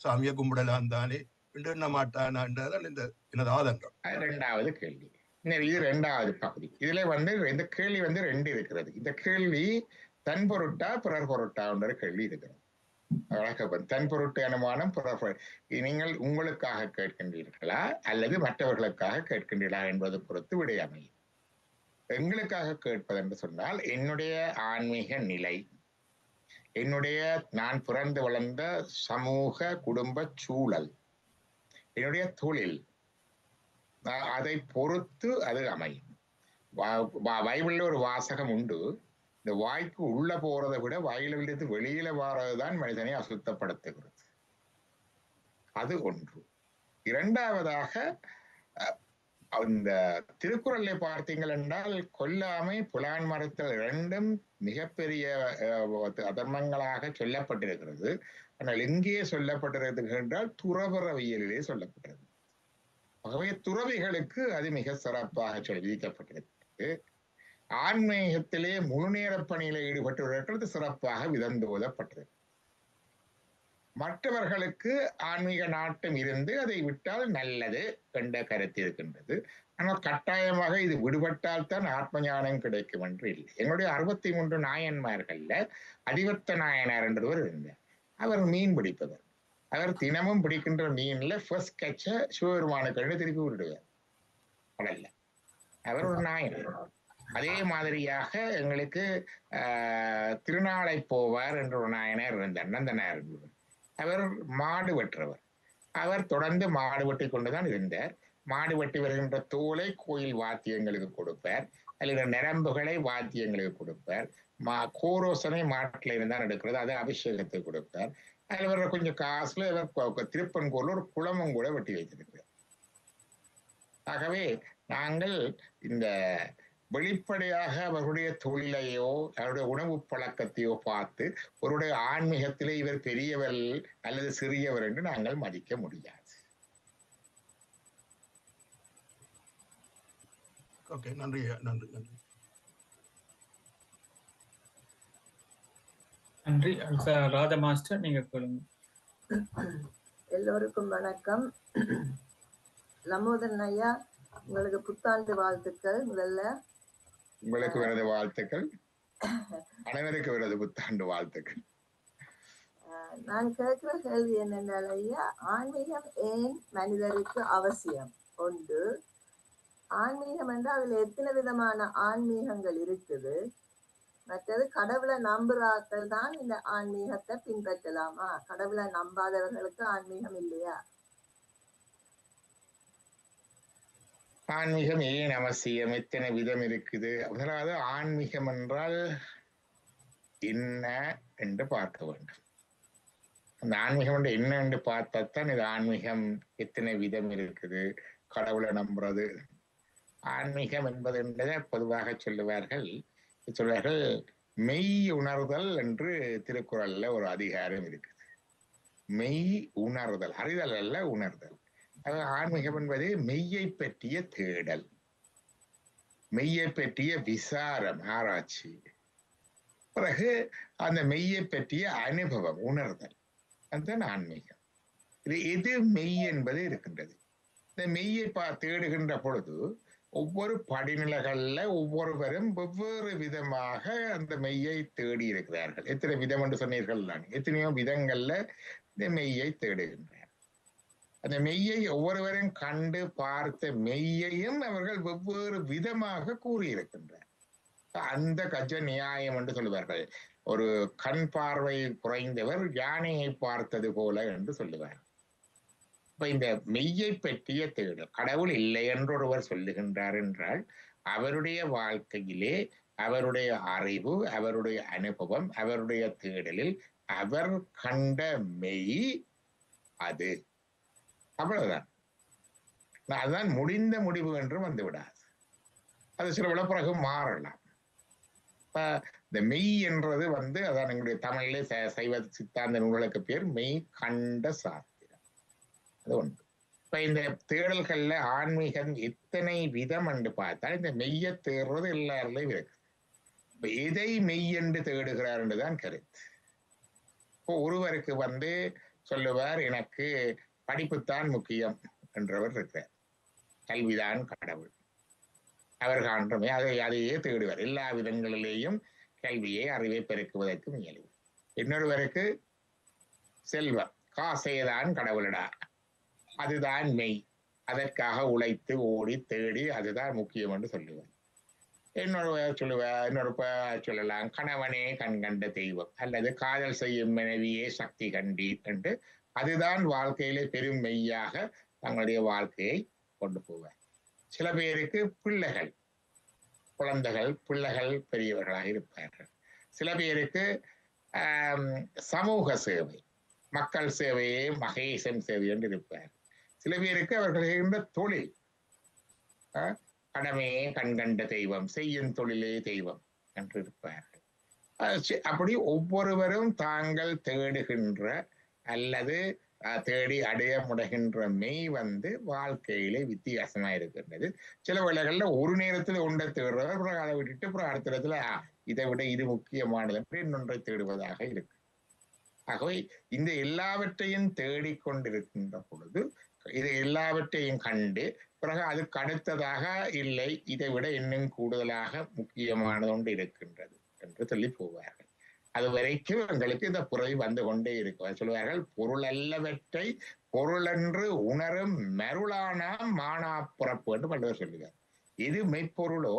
சாமியை கும்பிடலாம் தானே என்று எண்ண மாட்டானா என்றால் இந்த எனது ஆதங்கம். இரண்டாவது கேள்வி. இது இரண்டாவது பகுதி. இதுல வந்து இந்த கேள்வி வந்து ரெண்டு இருக்கிறது. இந்த கேள்வி தன் பொருட்டா பிறர் பொருட்டா என்ற கேள்வி இருக்கிறது. தன் பொருட்டு அனுமானம் நீங்கள் உங்களுக்காக கேட்கின்றீர்களா அல்லது மற்றவர்களுக்காக கேட்கின்றீர்களா என்பது பொறுத்து விடை அமையும். எங்களுக்காக கேட்பது என்று சொன்னால், என்னுடைய ஆன்மீக நிலை, என்னுடைய நான் பிறந்து வளர்ந்த சமூக குடும்ப சூழல், என்னுடைய தொழில், அதை பொறுத்து அது அமையும். பைபிள்ல ஒரு வாசகம் உண்டு, இந்த வாய்க்கு உள்ள போறதை விட வாயிலிருந்து வெளியில வாரதுதான் மனிதனை அசுத்தப்படுத்துகிறது. அது ஒன்று. இரண்டாவதாக, இந்த திருக்குறளை பார்த்தீங்கள் என்றால் கொல்லாமை புலான் மறுத்தல் இரண்டும் மிகப்பெரிய அதர்மங்களாக சொல்லப்பட்டிருக்கிறது. ஆனால் எங்கே சொல்லப்பட்டிருக்கிறது என்றால் துறவறவியலிலே சொல்லப்பட்டிருக்கிறது. ஆகவே துறவிகளுக்கு அது மிக சிறப்பாக விதிக்கப்பட்டிருக்கிறது. ஆன்மீகத்திலே முழு நேர பணியில ஈடுபட்டவர்களுக்கு சிறப்பாக விதந்தோதப்பட்டது. மற்றவர்களுக்கு ஆன்மீக நாட்டம் இருந்து அதை விட்டால் நல்லது என்ற கருத்து இருக்கின்றது. ஆனால் கட்டாயமாக இது விடுபட்டால் தான் ஆத்ம ஞானம் கிடைக்கும் என்று இல்லை. எங்களுடைய 63 நாயன்மார்கள்ல அதிவர்த்த நாயனார் என்றவர் இருந்தார். அவர் மீன் பிடிப்பவர். அவர் தினமும் பிடிக்கின்ற மீன்ல ஃபர்ஸ்ட் கட்ச சிவபெருமானுக்கு திருப்பி விடுவார் கடல்ல. அவர் ஒரு நாயனர். அதே மாதிரியாக எங்களுக்கு திருநாளை போவார் என்ற ஒரு நாயனர் இருந்தார், நந்தனார். அவர் மாடு வெட்டுறவர். அவர் தொடர்ந்து மாடு வெட்டி கொண்டுதான் இருந்தார். மாடு வெட்டி வருகின்ற தோலை கோயில் வாத்தியங்களுக்கு கொடுப்பார், அல்லது நரம்புகளை வாத்தியங்களுக்கு கொடுப்பார். கோரோசனை மாட்டில இருந்தான் எடுக்கிறது, அதை அபிஷேகத்துக்கு கொடுப்பார். அதில் வர்ற கொஞ்சம் காசுல இவர் திருப்பன்கூர்ல ஒரு குளமும் கூட வெட்டி வைத்திருக்கிறார். ஆகவே நாங்கள் இந்த வெளிப்படையாக அவர்களுடைய தொழிலையோ அவருடைய உணவு பழக்கத்தையோ பார்த்து அவருடைய ஆன்மீகத்திலே இவர் பெரியவர் அல்லது சிறியவர் என்று நாங்கள் மதிக்க முடியாது. ஓகே, நன்றி நன்றி நன்றி நன்றி. ராதா மாஸ்டர், நீங்க சொல்லுங்க. எல்லோருக்கும் வணக்கம். லம்போதரன் ஐயா, உங்களுக்கு புத்தாண்டு வாழ்த்துக்கள். முதல்ல உங்களுக்கு விரத வாழ்த்துக்கள், அனைவருக்கு விரத புத்தாண்டு வாழ்த்துக்கள். நான் கேட்கிற கேள்வி என்னென்றால் ஐயா, ஆன்மீகம் ஏன் மனிதருக்கு அவசியம்? ஒன்று, ஆன்மீகம் என்றால் அதுல எத்தனை விதமான ஆன்மீகங்கள் இருக்குது? மற்றது, கடவுளை நம்புறாக்கள் தான் இந்த ஆன்மீகத்தை பின்பற்றலாமா? கடவுளை நம்பாதவர்களுக்கு ஆன்மீகம் இல்லையா? ஆன்மீகம் ஏன் அவசியம்? எத்தனை விதம் இருக்குது? அதாவது ஆன்மீகம் என்றால் என்ன என்று பார்க்க வேண்டும். அந்த ஆன்மீகம் என்று என்ன என்று பார்த்தாத்தான் இது ஆன்மீகம் எத்தனை விதம் இருக்குது, கடவுளை நம்புறது. ஆன்மீகம் என்பது என்பதை பொதுவாக சொல்லுவார்கள் மெய் உணர்தல் என்று திருக்குறள்ல ஒரு அதிகாரம் இருக்குது. மெய் உணர்தல், அறிதல் அல்ல, உணர்தல். ஆன்மீகம் என்பது மெய்யை பற்றிய தேடல், மெய்யை பற்றிய விசாரம், ஆராய்ச்சி. பிறகு அந்த மெய்யை பற்றிய அனுபவம், உணர்தல். அதுதான் ஆன்மீகம். இது எது மெய் என்பது இருக்கின்றது. இந்த மெய்யை தேடுகின்ற பொழுது ஒவ்வொரு படிநிலைகள்ல ஒவ்வொருவரும் வெவ்வேறு விதமாக அந்த மெய்யை தேடி இருக்கிறார்கள். எத்தனை விதம் என்று சொன்னீர்கள், எத்தனையோ விதங்கள்ல இந்த மெய்யை தேடுகின்றார். அந்த மெய்யை ஒவ்வொருவரும் கண்டு பார்த்த மெய்யையும் அவர்கள் வெவ்வேறு விதமாக கூறியிருக்கின்றார். அந்த கஜ நியாயம் என்று சொல்லுவார்கள். ஒரு கண் பார்வை குறைந்தவர் யானையை பார்த்தது போல என்று சொல்லுவார். இப்ப இந்த மெய்யை பற்றிய தேடல், கடவுள் இல்லை என்று ஒருவர் சொல்லுகின்றார் என்றால் அவருடைய வாழ்க்கையிலே அவருடைய அறிவு, அவருடைய அனுபவம், அவருடைய தேடலில் அவர் கண்ட மெய் அது. அவ்வளவுதான். அதுதான் முடிந்த முடிவு என்று வந்து விடாது. அது சில விட பிறகு மாறலாம். இந்த மெய் என்றது வந்து அதான் எங்களுடைய தமிழிலே சைவ சித்தாந்த நூல்களுக்கு பேர் மெய் கண்ட சாத்திரம். அது ஒன்று. இப்ப இந்த தேடல்கள்ல ஆன்மீகம் எத்தனை விதம் என்று பார்த்தால் இந்த மெய்ய தேடுறது எல்லாருலையும் இருக்கு. இப்ப எதை மெய் என்று தேடுகிறார் என்றுதான் கருத்து. இப்போ ஒருவருக்கு வந்து சொல்லுவார், எனக்கு படிப்புத்தான் முக்கியம் என்றவர் இருக்கிறார். கல்விதான் கடவுள். அவர் காண்றமே அதையே தேடுவார். எல்லா விதங்களிலேயும் கல்வியை அறிவை பெருக்குவதற்கு முயல்வார். இன்னொருவருக்கு செல்வம், காசேதான் கடவுளடா, அதுதான் மெய், அதற்காக உழைத்து ஓடி தேடி அதுதான் முக்கியம் என்று சொல்லுவார். இன்னொரு சொல்லலாம், கணவனே கண் கண்ட தெய்வம், அல்லது காதல் செய்யும் மனைவியே சக்தி கண்டீர் என்று அதுதான் வாழ்க்கையிலே பெரும் மெய்யாக தங்களுடைய வாழ்க்கையை கொண்டு போவார். சில பேருக்கு பிள்ளைகள் பெரியவர்களாக இருப்பார்கள். சில பேருக்கு சமூக சேவை, மக்கள் சேவையே மகேசன் சேவை என்று இருப்பார். சில பேருக்கு அவர்கள் செய்கின்ற தொழில், கடமையே கண்கண்ட தெய்வம், செய்யும் தொழிலே தெய்வம் என்று இருப்பார்கள். அப்படி ஒவ்வொருவரும் தாங்கள் தேடுகின்ற அல்லது தேடி அடைய முடைகின்ற மெய் வந்து வாழ்க்கையிலே வித்தியாசமா இருக்கின்றது. சில வேளைகள்ல ஒரு நேரத்துல ஒன்றை தேடுறவர் அப்புறம் அதை விட்டுட்டு அப்புறம் அடுத்த இடத்துல இதை விட இது முக்கியமானது என்று இன்னொன்றை தேடுவதாக இருக்கு. ஆகவே இந்த எல்லாவற்றையும் தேடிக்கொண்டிருக்கின்ற பொழுது இது எல்லாவற்றையும் கண்டு பிறகு அதுக்கு அடுத்ததாக இல்லை, இதை விட இன்னும் கூடுதலாக முக்கியமானது ஒன்று இருக்கின்றது என்று சொல்லி போவார்கள். அது வரைக்கும் எங்களுக்கு இந்த புறவி வந்து கொண்டே இருக்கும். சொல்லுவார்கள், பொருள் அல்லவற்றை பொருளென்று உணரும் மருளானாம் மானா புறப்பு என்று வள்ளுவர் சொல்லுவார். எது மெய்ப்பொருளோ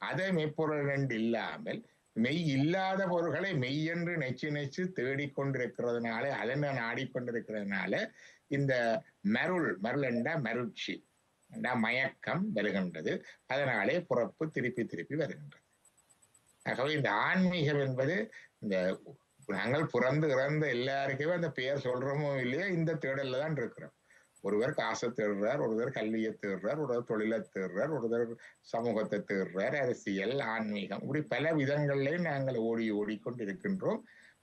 அதை மெய்ப்பொருள் என்று இல்லாமல் மெய் இல்லாத பொருள்களை மெய்யென்று நெச்சு தேடிக்கொண்டிருக்கிறதுனால, அதனை நாடிக்கொண்டிருக்கிறதுனால இந்த மருள் என்ற மருட்சி என்ற மயக்கம் வருகின்றது. அதனாலே புறப்பு திருப்பி வருகின்றது. ஆகவே இந்த ஆன்மீகம் என்பது இந்த நாங்கள் பிறந்து இறந்த எல்லாருக்குமே அந்த பெயர் சொல்றோமோ இல்லையா, இந்த தேடல்ல தான் இருக்கிறோம். ஒருவர் காசை தேடுறார், ஒருவர் கல்வியை தேடுறார், ஒருவர் தொழிலை தேடுறார், ஒருவர் சமூகத்தை தேடுறார், அரசியல், ஆன்மீகம், இப்படி பல விதங்கள்லையும் நாங்கள் ஓடிக்கொண்டு இருக்கின்றோம்.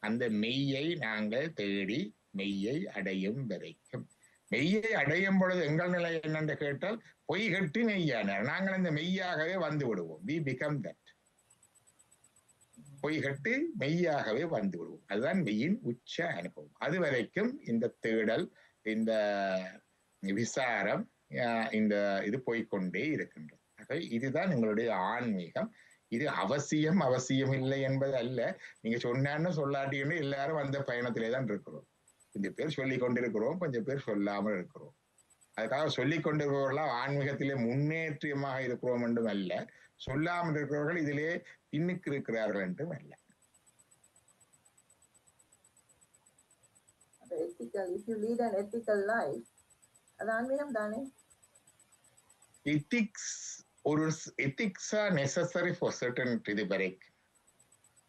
அந்த மெய்யை நாங்கள் தேடி மெய்யை அடையும் வரைக்கும். மெய்யை அடையும் பொழுது எங்கள் நிலை என்னென்று கேட்டால் பொய் கட்டி மெய்யானார். நாங்கள் அந்த மெய்யாகவே வந்து விடுவோம். we become that. பொய் கட்டி மெய்யாகவே வந்து விடுவோம். அதுதான் மெய்யின் உச்ச அனுபவம். அது வரைக்கும் இந்த தேடல், இந்த விசாரம், இந்த இது போய்கொண்டே இருக்கின்றது. ஆகவே இதுதான் எங்களுடைய ஆன்மீகம். இது அவசியம் இல்லை என்பது அல்ல. நீங்க சொன்னான்னு சொல்லாட்டின்னு எல்லாரும் அந்த பயணத்திலே தான் இருக்கிறோம். கொஞ்சம் பேர் சொல்லி கொண்டிருக்கிறோம், கொஞ்சம் பேர் சொல்லாமல் இருக்கிறோம். அதுக்காக சொல்லிக் கொண்டிருப்பவர்களாம் ஆன்மீகத்திலே முன்னேற்றமாக இருக்கிறோம் என்றும் அல்ல, சொல்லாமல் இருக்கிறவர்கள் இதிலே பின்னுக்கு இருக்கிறார்கள் என்றும் அல்ல. If you lead an ethical life, அது ஆன்மீகம் தானே? Ethics are necessary for certain இது வரைக்கும்.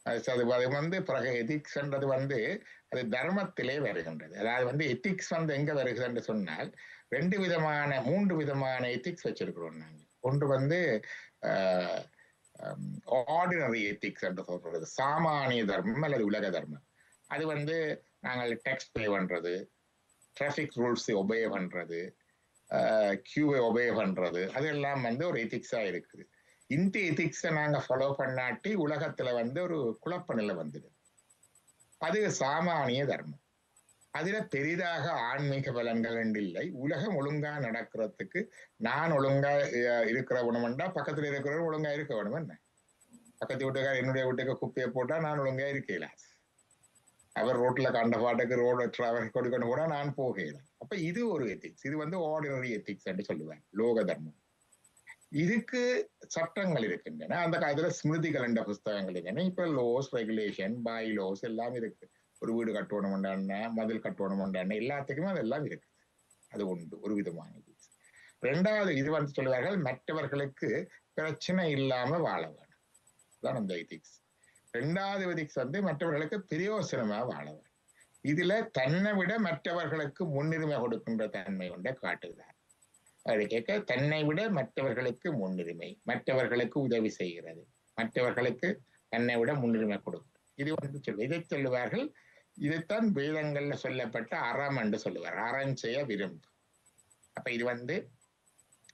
அது வந்து பிறகு எதிக்ஸ் என்றது வந்து அது தர்மத்திலே வருகின்றது. அதாவது எத்திக்ஸ் எங்க வருகிறது என்று சொன்னால் 3 விதமான எத்திக்ஸ் வச்சிருக்கிறோம் நாங்கள். ஒன்று ஆர்டினரி எத்திக்ஸ் என்று சொல்றது, சாமானிய தர்மம் அல்லது உலக தர்மம். அது நாங்கள் டேக்ஸ் பே பண்றது, டிராபிக் ரூல்ஸ் ஒபே பண்றது, கியூவை ஒபே பண்றது, அதெல்லாம் ஒரு எத்திக்ஸா இருக்குது. இந்த எத்திக்ஸை நாங்க ஃபாலோ பண்ணாட்டி உலகத்துல ஒரு குழப்ப நிலை வந்துடும். அது சாமானிய தர்மம். அதுல பெரிதாக ஆன்மீக பலன்கள் இல்லை. உலகம் ஒழுங்கா நடக்கிறதுக்கு நான் ஒழுங்கா இருக்கிற வேணுமெண்டா பக்கத்துல இருக்கிறவங்க ஒழுங்கா இருக்க வேணும். என்ன பக்கத்து வீட்டுக்கார என்னுடைய வீட்டுக்கு குப்பையை போட்டா நான் ஒழுங்கா இருக்கல, அவர் ரோட்ல கண்ட பாட்டுக்கு ரோடு டிராவல் கொடுக்கணும் கூட நான் போகல. அப்ப இது ஒரு எத்திக்ஸ். இது ஆர்டினரி எத்திக்ஸ் என்று சொல்லுவேன், லோக தர்மம். இதுக்கு சட்டங்கள் இருக்கின்றன. அந்த காலத்துல ஸ்மிருதிகள் என்ற புஸ்தகங்கள் இருக்கின்றன. இப்ப லோஸ், ரெகுலேஷன், பை லோஸ் எல்லாம் இருக்கு. ஒரு வீடு கட்டணும் உண்டான, மதில் கட்டணும் உண்டான, எல்லாத்துக்குமே அதெல்லாம் இருக்கு. அது ஒன்று, ஒரு விதமான. 2வது இது சொல்லுவார்கள், மற்றவர்களுக்கு பிரச்சனை இல்லாம வாழ வேணும். அதான் அந்த எதிக்ஸ். 2வது எதிக்ஸ் வந்து மற்றவர்களுக்கு பிரயோசனமா வாழ வேணும். இதுல தன்னை விட மற்றவர்களுக்கு முன்னுரிமை கொடுக்கின்ற தன்மை கொண்ட காட்டுகிறார். அப்படி கேட்க, தன்னை விட மற்றவர்களுக்கு முன்னுரிமை, மற்றவர்களுக்கு உதவி செய்கிறது, மற்றவர்களுக்கு தன்னை விட முன்னுரிமை கொடுக்கும். இது வந்து இதை சொல்லுவார்கள். இதைத்தான் வேதங்கள்ல சொல்லப்பட்ட அறம் என்று சொல்லுவார். அறம் செய்ய விரும்பு. அப்ப இது வந்து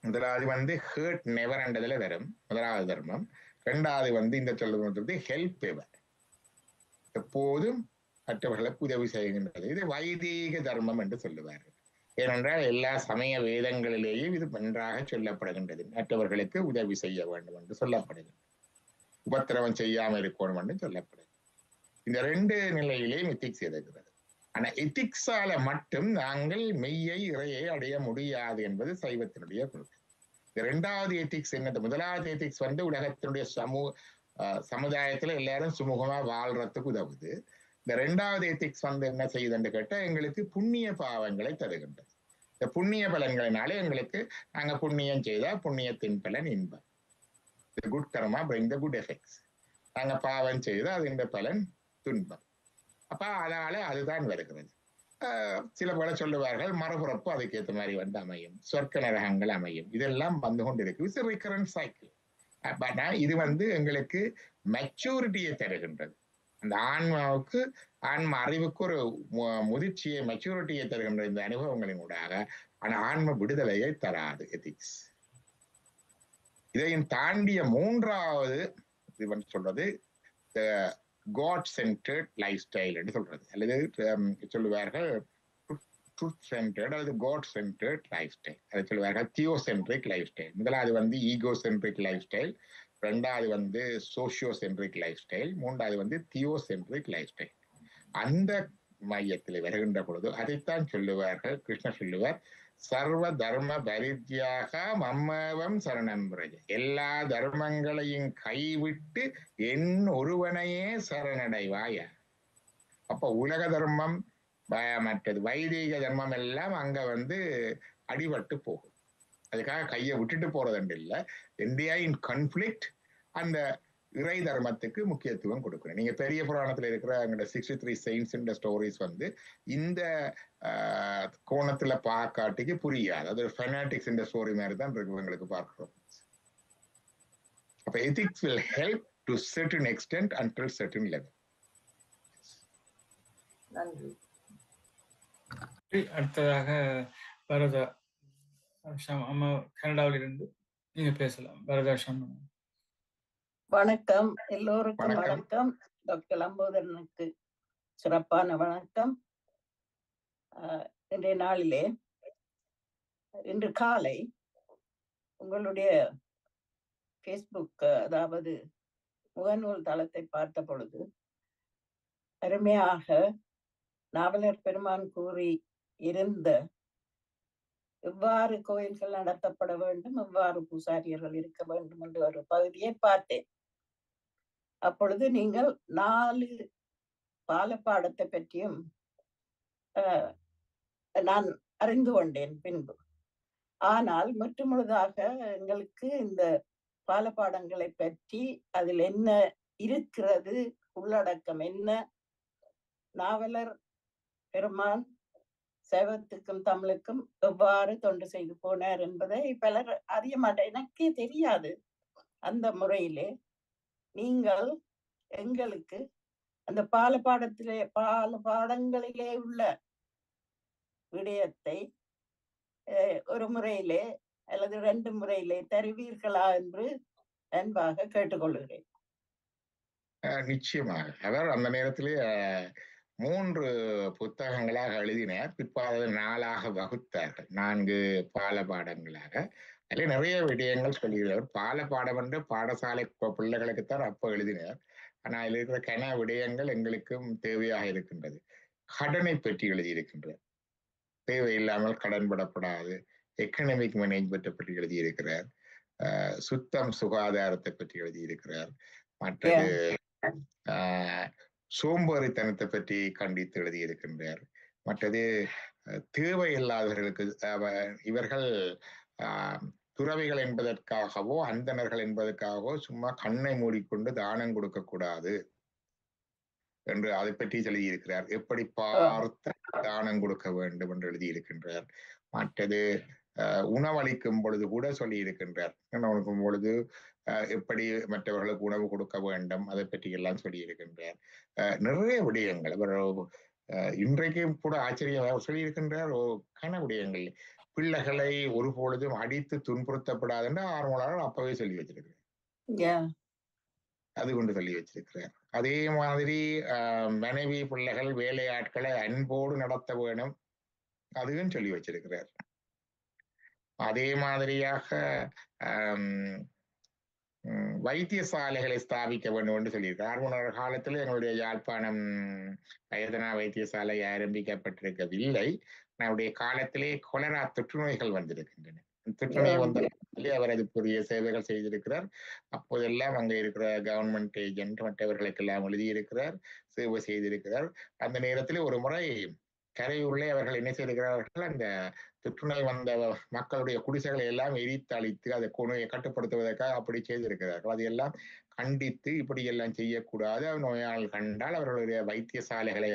முதலாவது வந்து ஹேர்ட் நெவர் என்றதுல வரும், முதலாவது தர்மம். 2வது வந்து இந்த சொல்லுவது ஹெல்ப் எவர், எப்போதும் மற்றவர்களுக்கு உதவி செய்கின்றது. இது வைதீக தர்மம் என்று சொல்லுவார்கள். ஏனென்றால் எல்லா சமய வேதங்களிலேயும் இது நன்றாக சொல்லப்படுகின்றது. மற்றவர்களுக்கு உதவி செய்ய வேண்டும் என்று சொல்லப்படுகிறது. உபத்திரவம் செய்யாமல் இருக்கணும் என்று சொல்லப்படுகிறது. இந்த 2 நிலையிலேயும் எத்திக்ஸ் இருக்கிறது. ஆனா எத்திக்ஸால மட்டும் நாங்கள் மெய்யை இறையை அடைய முடியாது என்பது சைவத்தினுடைய கொள்கை. இந்த 2வது எத்திக்ஸ் என்னது? முதலாவது எத்திக்ஸ் வந்து உலகத்தினுடைய சமுதாயத்துல எல்லாரும் சுமூகமா வாழ்றதுக்கு உதவுது. இந்த 2வது எத்திக்ஸ் வந்து என்ன செய்யுதுன்னு கேட்டா, எங்களுக்கு புண்ணிய பாவங்களை தருகின்றது. இந்த புண்ணிய பலன்களினாலே எங்களுக்கு நாங்க புண்ணியம் செய்தா புண்ணியத்தின் பலன் இன்பம். Good karma bring the good effects. நாங்க பாவம் செய்தா அது பலன் துன்பம். அப்ப அதனால அதுதான் வருகிறது. சில போல சொல்லுவார்கள் மறுபுறப்பு அதுக்கு ஏற்ற மாதிரி வந்து அமையும், சொர்க்க நரகங்கள் அமையும். இதெல்லாம் வந்து கொண்டு இருக்கு. It's recurrent cycle. பட் இது வந்து எங்களுக்கு மெச்சூரிட்டியை தருகின்றது. அந்த ஆன்மாவுக்கு, ஆன்ம அறிவுக்கு ஒரு முதிர்ச்சியை, மெச்சூரிட்டியை தருகின்ற இந்த அனுபவங்களின் ஊடாக. ஆனா ஆன்ம விடுதலையை தராது எத்திக்ஸ். இதையும் தாண்டிய 3வது இது சொல்றது காட் சென்டர்ட் லைஃப் ஸ்டைல் என்று சொல்றது, அல்லது சொல்லுவார்கள் ட்ரூத் சென்டர்ட் அல்லது காட் சென்டர்ட் லைஃப் ஸ்டைல். அதை சொல்லுவார்கள் தியோசென்ட்ரிக் லைஃப் ஸ்டைல். முதலாவது வந்து ஈகோ சென்ட்ரிக் லைஃப் ஸ்டைல், 2வது வந்து சோஷியோ சென்ட்ரிக் லைஃப் ஸ்டைல், 3வது வந்து தியோசென்ட்ரிக் லைஃப் ஸ்டைல். அந்த மையத்தில் வருகின்ற பொழுது அதைத்தான் சொல்லுவார்கள். கிருஷ்ணர் சொல்லுவார், சர்வ தர்ம பரித்யாக மம்மேவம் சரணம் பிரஜ. எல்லா தர்மங்களையும் கைவிட்டு என் ஒருவனையே சரணடைவாய. அப்ப உலக தர்மம் மற்றது வைதீக தர்மம் எல்லாம் அங்க வந்து அடிபட்டு போகும். அதுக்காக கையை விட்டுட்டு போறதுண்டு இல்லை. இந்தியா இன் கான்ஃபிளிக்ட் அந்த இறை தர்மத்துக்கு முக்கியத்துவம் கொடுக்குறேன். நீங்க பெரிய புராணத்துல இருக்கிற அங்க 63 செயின்ஸ் ஸ்டோரிஸ் வந்து இந்த கோணத்துல பார்க்காட்டிக்கு புரியாது. அது ஒரு ஃபெனாட்டிக்ஸ் இந்த ஸ்டோரி மாதிரி தான் இருக்கு எங்களுக்கு பார்க்கிறோம். அப்ப ethics will help to certain extent until certain level. நன்றி. அடுத்ததாக பரதா அம்மா கனடாவில் இருந்து நீங்க பேசலாம். பரதா ஷாம். வணக்கம் எல்லோருக்கும். வணக்கம். டாக்டர் லம்போதரனுக்கு சிறப்பான வணக்கம். இன்றைய நாளிலே, இன்று காலை உங்களுடைய பேஸ்புக், அதாவது முகநூல் தளத்தை பார்த்த பொழுது அருமையாக நாவலர் பெருமான் கூறி இருந்த எவ்வாறு கோயில்கள் நடத்தப்பட வேண்டும், எவ்வாறு பூசாரியர்கள் இருக்க வேண்டும் என்ற ஒரு பகுதியை பார்த்தேன். அப்பொழுது நீங்கள் 4 பாலப்பாடத்தை பற்றியும் நான் அறிந்து கொண்டேன் பின்பு. ஆனால் முற்றுமுழுதாக எங்களுக்கு இந்த பாலப்பாடங்களை பற்றி, அதில் என்ன இருக்கிறது, உள்ளடக்கம் என்ன, நாவலர் பெருமான் சைவத்துக்கும் தமிழுக்கும் எவ்வாறு தொண்டு செய்து போனார் என்பதை பலர் அறிய மாட்டேன். எனக்கே தெரியாது. அந்த முறையிலே நீங்கள் எங்களுக்கு அந்த பாலப்பாடங்களிலே உள்ள விடயத்தை ஒரு முறையிலே அல்லது 2 முறையிலே தருவீர்களா என்று அன்பாக கேட்டுக்கொள்கிறேன். நிச்சயமாக. அவர் அந்த நேரத்திலே 3 புத்தகங்களாக எழுதினார். பிற்பாடு 4ஆக வகுத்தார்கள், 4 பாலபாடங்களாக. அதில் நிறைய விடயங்கள் சொல்லுகிறார். பாலபாடம் என்று பாடசாலை பிள்ளைகளுக்குத்தான் அப்ப எழுதினார். ஆனால் அதில் இருக்கிற கன விடயங்கள் எங்களுக்கும் தேவையாக இருக்கின்றது. கடனை பற்றி எழுதியிருக்கின்றார். தேவையில்லாமல் கடன்படப்படாது. எக்கனாமிக் மேனேஜ்மெண்ட்டை பற்றி எழுதியிருக்கிறார். சுத்தம் சுகாதாரத்தை பற்றி எழுதியிருக்கிறார். மற்றது சோம்பேறித்தனத்தை பற்றி கண்டித்து எழுதியிருக்கின்றார். மற்றது தேவையில்லாதவர்களுக்கு இவர்கள் துறவிகள் என்பதற்காகவோ அந்தணர்கள் என்பதற்காகவோ சும்மா கண்ணை மூடிக்கொண்டு தானம் கொடுக்க கூடாது என்று அதை பற்றி எழுதியிருக்கிறார். எப்படி பார்த்து தானம் கொடுக்க வேண்டும் என்று எழுதியிருக்கின்றார். மற்றது உணவளிக்கும் பொழுது கூட சொல்லி இருக்கின்றார். உணவளிக்கும் பொழுது எப்படி மற்றவர்களுக்கு உணவு கொடுக்க வேண்டும் அதை பற்றி எல்லாம் சொல்லி இருக்கின்றார். நிறைய விடயங்கள் அவர் இன்றைக்கும் கூட ஆச்சரியம் சொல்லியிருக்கின்றார். கன விடயங்கள் பிள்ளைகளை ஒரு பொழுதும் அடித்து துன்புறுத்தப்படாது என்று ஆர்வலர் அப்பவே சொல்லி வச்சிருக்கிறார். அது கொண்டு சொல்லி வச்சிருக்கிறார். அதே மாதிரி மனைவி பிள்ளைகள் வேலையாட்களை அன்போடு நடத்த வேணும் அதுவும் சொல்லி வச்சிருக்கிறார். அதே மாதிரியாக வைத்தியசாலைகளை ஸ்தாபிக்க வேண்டும் என்று சொல்லியிருக்கார். ஆர்வலர் காலத்தில் எங்களுடைய யாழ்ப்பாணம் வயதனா வைத்தியசாலை ஆரம்பிக்கப்பட்டிருக்கவில்லை. நம்முடைய காலத்திலே கொலரா தொற்றுநோய்கள் வந்திருக்கின்றன. தொற்றுநோய் வந்த அவர் அதுக்குரிய சேவைகள் செய்திருக்கிறார். அப்போதெல்லாம் அங்க இருக்கிற கவர்மெண்ட் ஏஜென்ட் மற்றவர்களுக்கெல்லாம் எழுதியிருக்கிறார், சேவை செய்திருக்கிறார். அந்த நேரத்தில் ஒரு முறை கரையூரிலே அவர்கள் என்ன செய்திருக்கிறார்கள், அந்த தொற்றுநோய் வந்த மக்களுடைய குடிசைகளை எல்லாம் எரித்து அழித்து அதை நோயை கட்டுப்படுத்துவதற்காக அப்படி செய்திருக்கிறார்கள். அதையெல்லாம் கண்டித்து இப்படி எல்லாம் செய்யக்கூடாது, நோயாளர்கள் கண்டால் அவர்களுடைய வைத்தியசாலைகளை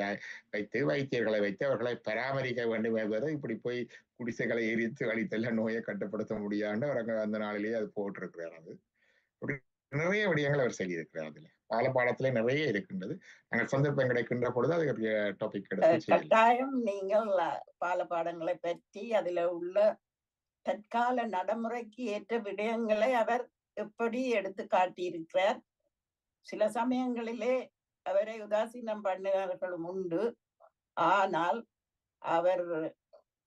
வைத்து வைத்தியர்களை வைத்து அவர்களை பராமரிக்க வேண்டும் என்பதை இப்படி போய் குடிசைகளை எரித்து அழித்தெல்லாம் நோயை கட்டுப்படுத்த முடியாது அவர் அந்த நாளிலேயே அது போட்டிருக்கிறார். அது நிறைய விடயங்கள் அவர் செய்திருக்கிறார். அதுல பாலப்பாடத்துல நிறைய இருக்கின்றது. நாங்கள் சந்தர்ப்பம் கிடைக்கின்ற பொழுது அது டாபிக் எடுத்து கட்டாயம் நீங்கள் பாலப்பாடங்களை பற்றி அதுல உள்ள தற்கால நடைமுறைக்கு ஏற்ற விடயங்களை அவர் எப்படி எடுத்து காட்டியிருக்கிறார். சில சமயங்களிலே அவரை உதாசீனம் பண்ணுகிறவர்களும் உண்டு. ஆனால் அவர்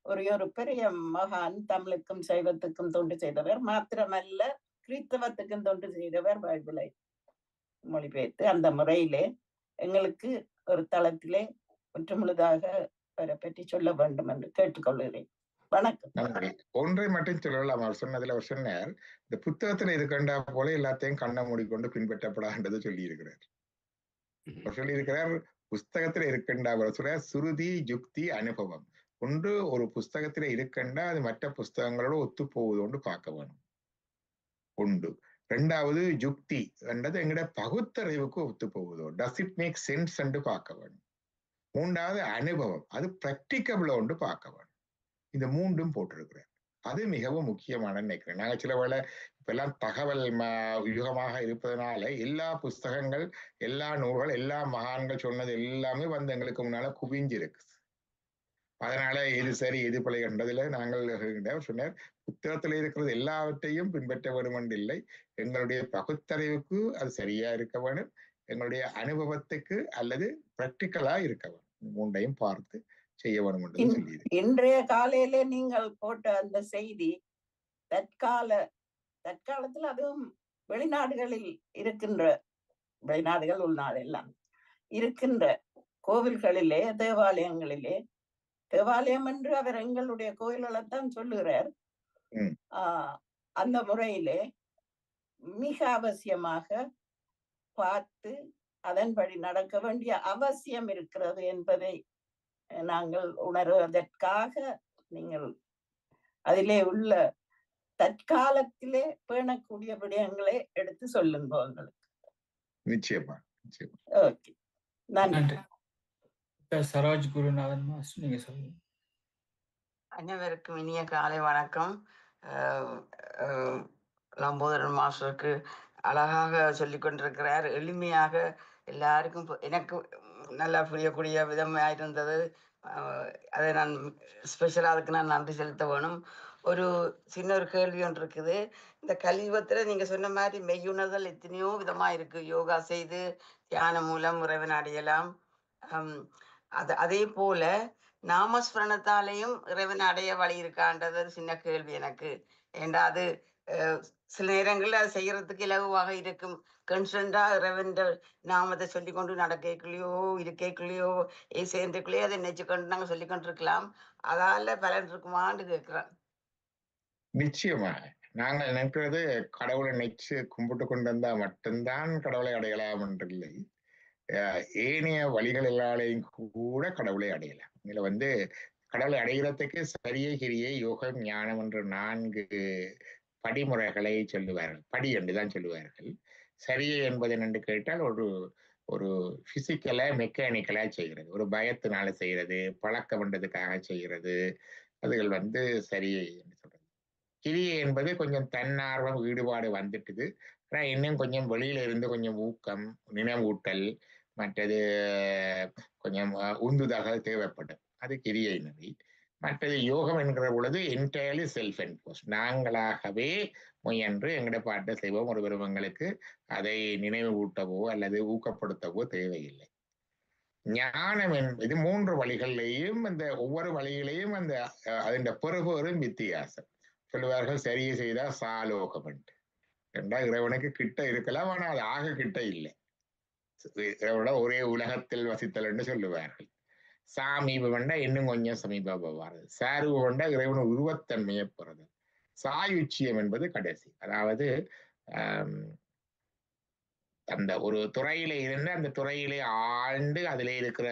ஒரு பெரிய மகான், தமிழுக்கும் சைவத்துக்கும் தொண்டு செய்தவர் மாத்திரமல்ல, கிறிஸ்தவத்துக்கும் தொண்டு செய்தவர். பைபிளை மொழிபெயர்த்து அந்த முறையிலே எங்களுக்கு ஒரு தளத்திலே முற்றுமுழுதாக அவரை பற்றி சொல்ல வேண்டும் என்று கேட்டுக்கொள்கிறேன். வணக்கம். ஒன்றை மட்டும் சொல்லலாம். அவர் சொன்னதுல அவர் சொன்னார், இந்த புத்தகத்துல இது கண்டா போல எல்லாத்தையும் கண்ணை மூடிக்கொண்டு பின்பற்றப்படாது சொல்லி இருக்கிறார். அவர் சொல்லி இருக்கிறார், புஸ்தகத்துல இருக்கின்ற அவர் சொல்ற சுருதி யுக்தி அனுபவம் ஒன்று ஒரு புஸ்தகத்துல இருக்கண்டா அது மற்ற புஸ்தகங்களோட ஒத்து போவதோண்டு பார்க்க வேணும் உண்டு. ரெண்டாவது யுக்தி என்றது எங்கட பகுத்தறிவுக்கு ஒத்து போகுதோ, டஸ் இட் மேக் சென்ஸ் என்று பார்க்க வேணும். மூன்றாவது அனுபவம், அது பிராக்டிகபிளா ஒன்று பார்க்க வேணும். இந்த மூன்றும் போட்டிருக்கிறார். அது மிகவும் முக்கியமான நினைக்கிறேன். நாங்க சில வேளை இப்பெல்லாம் தகவல் யுகமாக இருப்பதனால எல்லா புஸ்தகங்கள், எல்லா நூல்கள், எல்லா மகான்கள் சொன்னது எல்லாமே வந்து எங்களுக்கு முன்னால குவிஞ்சிருக்கு. அதனால எது சரி எது பிழை கண்டதுல நாங்கள் சொன்னார், புத்தகத்துல இருக்கிறது எல்லாவற்றையும் பின்பற்ற வேண்டும் என்று இல்லை. எங்களுடைய பகுத்தறிவுக்கு அது சரியா இருக்க வேணும், எங்களுடைய அனுபவத்துக்கு அல்லது பிராக்டிக்கலா இருக்க வேணும். மூன்றையும் பார்த்து செய்ய வேணும் என்று சொல்லி. இன்றைய காலையில நீங்கள் போட்ட அந்த செய்தி தற்காலத்தில் அதுவும் வெளிநாடுகளில் இருக்கின்ற, வெளிநாடுகள் உள்நாடு எல்லாம் இருக்கின்ற கோவில்களிலே, தேவாலயங்களிலே, தேவாலயம் என்று அவர் எங்களுடைய கோயில்களைத்தான் சொல்லுகிறார். அந்த முறையிலே மிக அவசியமாக பார்த்து அதன்படி நடக்க வேண்டிய அவசியம் இருக்கிறது என்பதை நாங்கள் உணர்வதற்காக நீங்கள் அதிலே உள்ள தற்காலத்திலே பேணக்கூடிய விடயங்களை எடுத்து சொல்லுங்க உங்களுக்கு. நிச்சயமா. ஓகே, நன்றி. சரோஜ் குருநாதன் மாஸ்டர், நீங்க சொல்லுங்க. அனைவருக்கும் இனிய காலை வணக்கம். லம்போதரன் மாஸ்டருக்கு அழகாக சொல்லி கொண்டிருக்கிறார், எளிமையாக எல்லாருக்கும். எனக்கு நல்லா புரியக்கூடிய விதமாக இருந்தது. அதை நான் ஸ்பெஷலாக அதுக்கு நான் நன்றி செலுத்த வேணும். ஒரு சின்ன ஒரு கேள்வி ஒன்று இருக்குது. இந்த கலியுகத்தில் நீங்கள் சொன்ன மாதிரி மெய்யுணர்தல் எத்தனையோ விதமாக இருக்குது. யோகா செய்து தியானம் மூலம் இறைவன் அடையலாம். அதே போல நாமஸ்மரணத்தாலேயும் இறைவன் அடைய வழி இருக்கான்றது சின்ன கேள்வி எனக்கு. ஏண்டா அது சில நேரங்களில் அது செய்யறதுக்கு இலகுவாக இருக்கும். கன்ஸ்டண்டா இறைவன் நாமத்தை சொல்லி கொண்டு நடக்கலையோ இருக்கைக்குள்ளேயோ சேர்ந்துக்குள்ளேயோ அதை நினைச்சுக்கொண்டு நாங்கள் சொல்லி கொண்டு இருக்கலாம். அதால பலன் இருக்குமான்னு கேட்கிறேன். நிச்சயமா நாங்கள் நினைக்கிறது கடவுளை நினைச்சு கும்பிட்டு கொண்டு வந்தா மட்டும்தான் கடவுளை அடையலாம் என்று இல்லை. ஏனைய வழிகள் எல்லாரையும் கூட கடவுளை அடையலாம். இதுல கடவுளை அடைகிறதுக்கு சரியை கிரியை யோகம் ஞானம் என்ற 4 படிமுறைகளை சொல்லுவார்கள். படி என்றுதான் சொல்லுவார்கள். சரியை என்பது என்று கேட்டால் ஒரு ஒரு பிசிக்கலா மெக்கானிக்கலா செய்கிறது, ஒரு பயத்தினால செய்கிறது, பழக்கம் என்றதுக்காக செய்கிறது, அதுகள் சரியை என்று சொல்றது. கிரியை என்பது கொஞ்சம் தன்னார்வம் ஈடுபாடு வந்துட்டுது. ஆனா இன்னும் கொஞ்சம் வெளியில இருந்து கொஞ்சம் ஊக்கம், நினைவூட்டல், மற்றது கொஞ்சம் உந்துதல்கள் தேவைப்படும். அது கிரியை நெறி. மற்றது யோகம் என்கிற பொழுது என்டையர்லி செல்ஃப் என்ஃபோர்ஸ், நாங்களாகவே முயன்று எங்கட பாட்டை செய்வோம். ஒரு எங்களுக்கு அதை நினைவு ஊட்டவோ அல்லது ஊக்கப்படுத்தவோ தேவையில்லை. ஞானம் இது 3 வழிகளிலேயும் ஒவ்வொரு வழியிலையும் அதன் பெறுபவரும் வித்தியாசம். சொல்லுவார்கள் சரியை செய்தா சாலோகம் என்று. ரெண்டா இறைவனுக்கு கிட்ட இருக்கலாம், ஆனா அது ஆக கிட்ட இல்லை. ஒரே உலகத்தில் வசித்தல் என்று சொல்லுவார்கள். சாமீபம் வேண்டா இன்னும் கொஞ்சம் சமீபம் வருது. சார்பு வேண்டா இறைவன் உருவத்தன்மையை பெறுது. சாயுச்சியம் என்பது கடைசி. அதாவது அந்த ஒரு துறையில இருந்து அந்த துறையிலே ஆழ்ந்து அதிலே இருக்கிற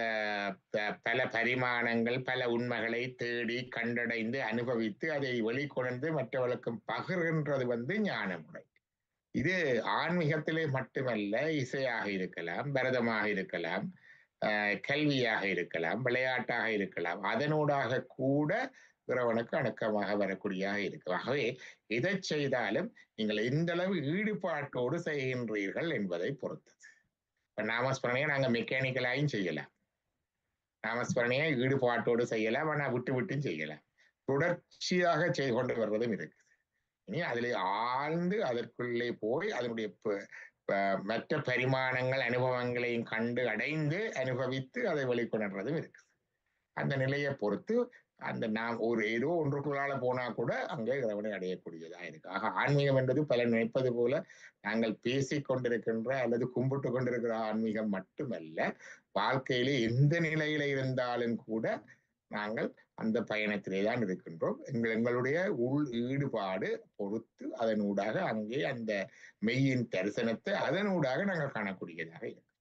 பல பரிமாணங்கள், பல உண்மைகளை தேடி கண்டடைந்து அனுபவித்து அதை வெளிக்கொணர்ந்து மற்றவர்களுக்கு பகிர்கின்றது ஞான முறை. இது ஆன்மீகத்திலே மட்டுமல்ல, இசையாக இருக்கலாம், பரதமாக இருக்கலாம், கல்வியாக இருக்கலாம், விளையாட்டாக இருக்கலாம், அதனூடாக கூட இறைவனுக்கு அடக்கமாக வரக்கூடியதாக இருக்கு. ஆகவே எதை செய்தாலும் நீங்கள் எந்த அளவு ஈடுபாட்டோடு செய்கின்றீர்கள் என்பதை பொறுத்தது. இப்ப நாமஸ்மரணையை நாங்க மெக்கானிக்கலாயும் செய்யலாம், நாமஸ்மரணையை ஈடுபாட்டோடு செய்யலாம், ஆனா விட்டு விட்டும் செய்யலாம், தொடர்ச்சியாக செய்து கொண்டு வர்றதும் இருக்குது. இனி அதிலே ஆழ்ந்து அதற்குள்ளே போய் அதனுடைய மற்ற பரிமாணங்கள் அனுபவங்களையும் கண்டு அடைந்து அனுபவித்து அதை வெளிக்கொணர்றதும் இருக்குது. அந்த நிலையை பொறுத்து நாம் ஏதோ ஒன்றுக்குள்ளால போனா கூட அங்கே இறைவனை அடையக்கூடியதா இருக்கு. ஆக ஆன்மீகம் என்பது பல நினைப்பது போல நாங்கள் பேசிக் கொண்டிருக்கின்ற அல்லது கும்பிட்டு கொண்டிருக்கிற ஆன்மீகம் மட்டுமல்ல, வாழ்க்கையிலே எந்த நிலையில இருந்தாலும் கூட நாங்கள் அந்த பயணத்திலே தான் இருக்கின்றோம். எங்களுடைய உள் ஈடுபாடு பொறுத்து அதனூடாக அங்கே அந்த மெய்யின் தரிசனத்தை அதனூடாக நாங்கள் காணக்கூடியதாக இருக்கு.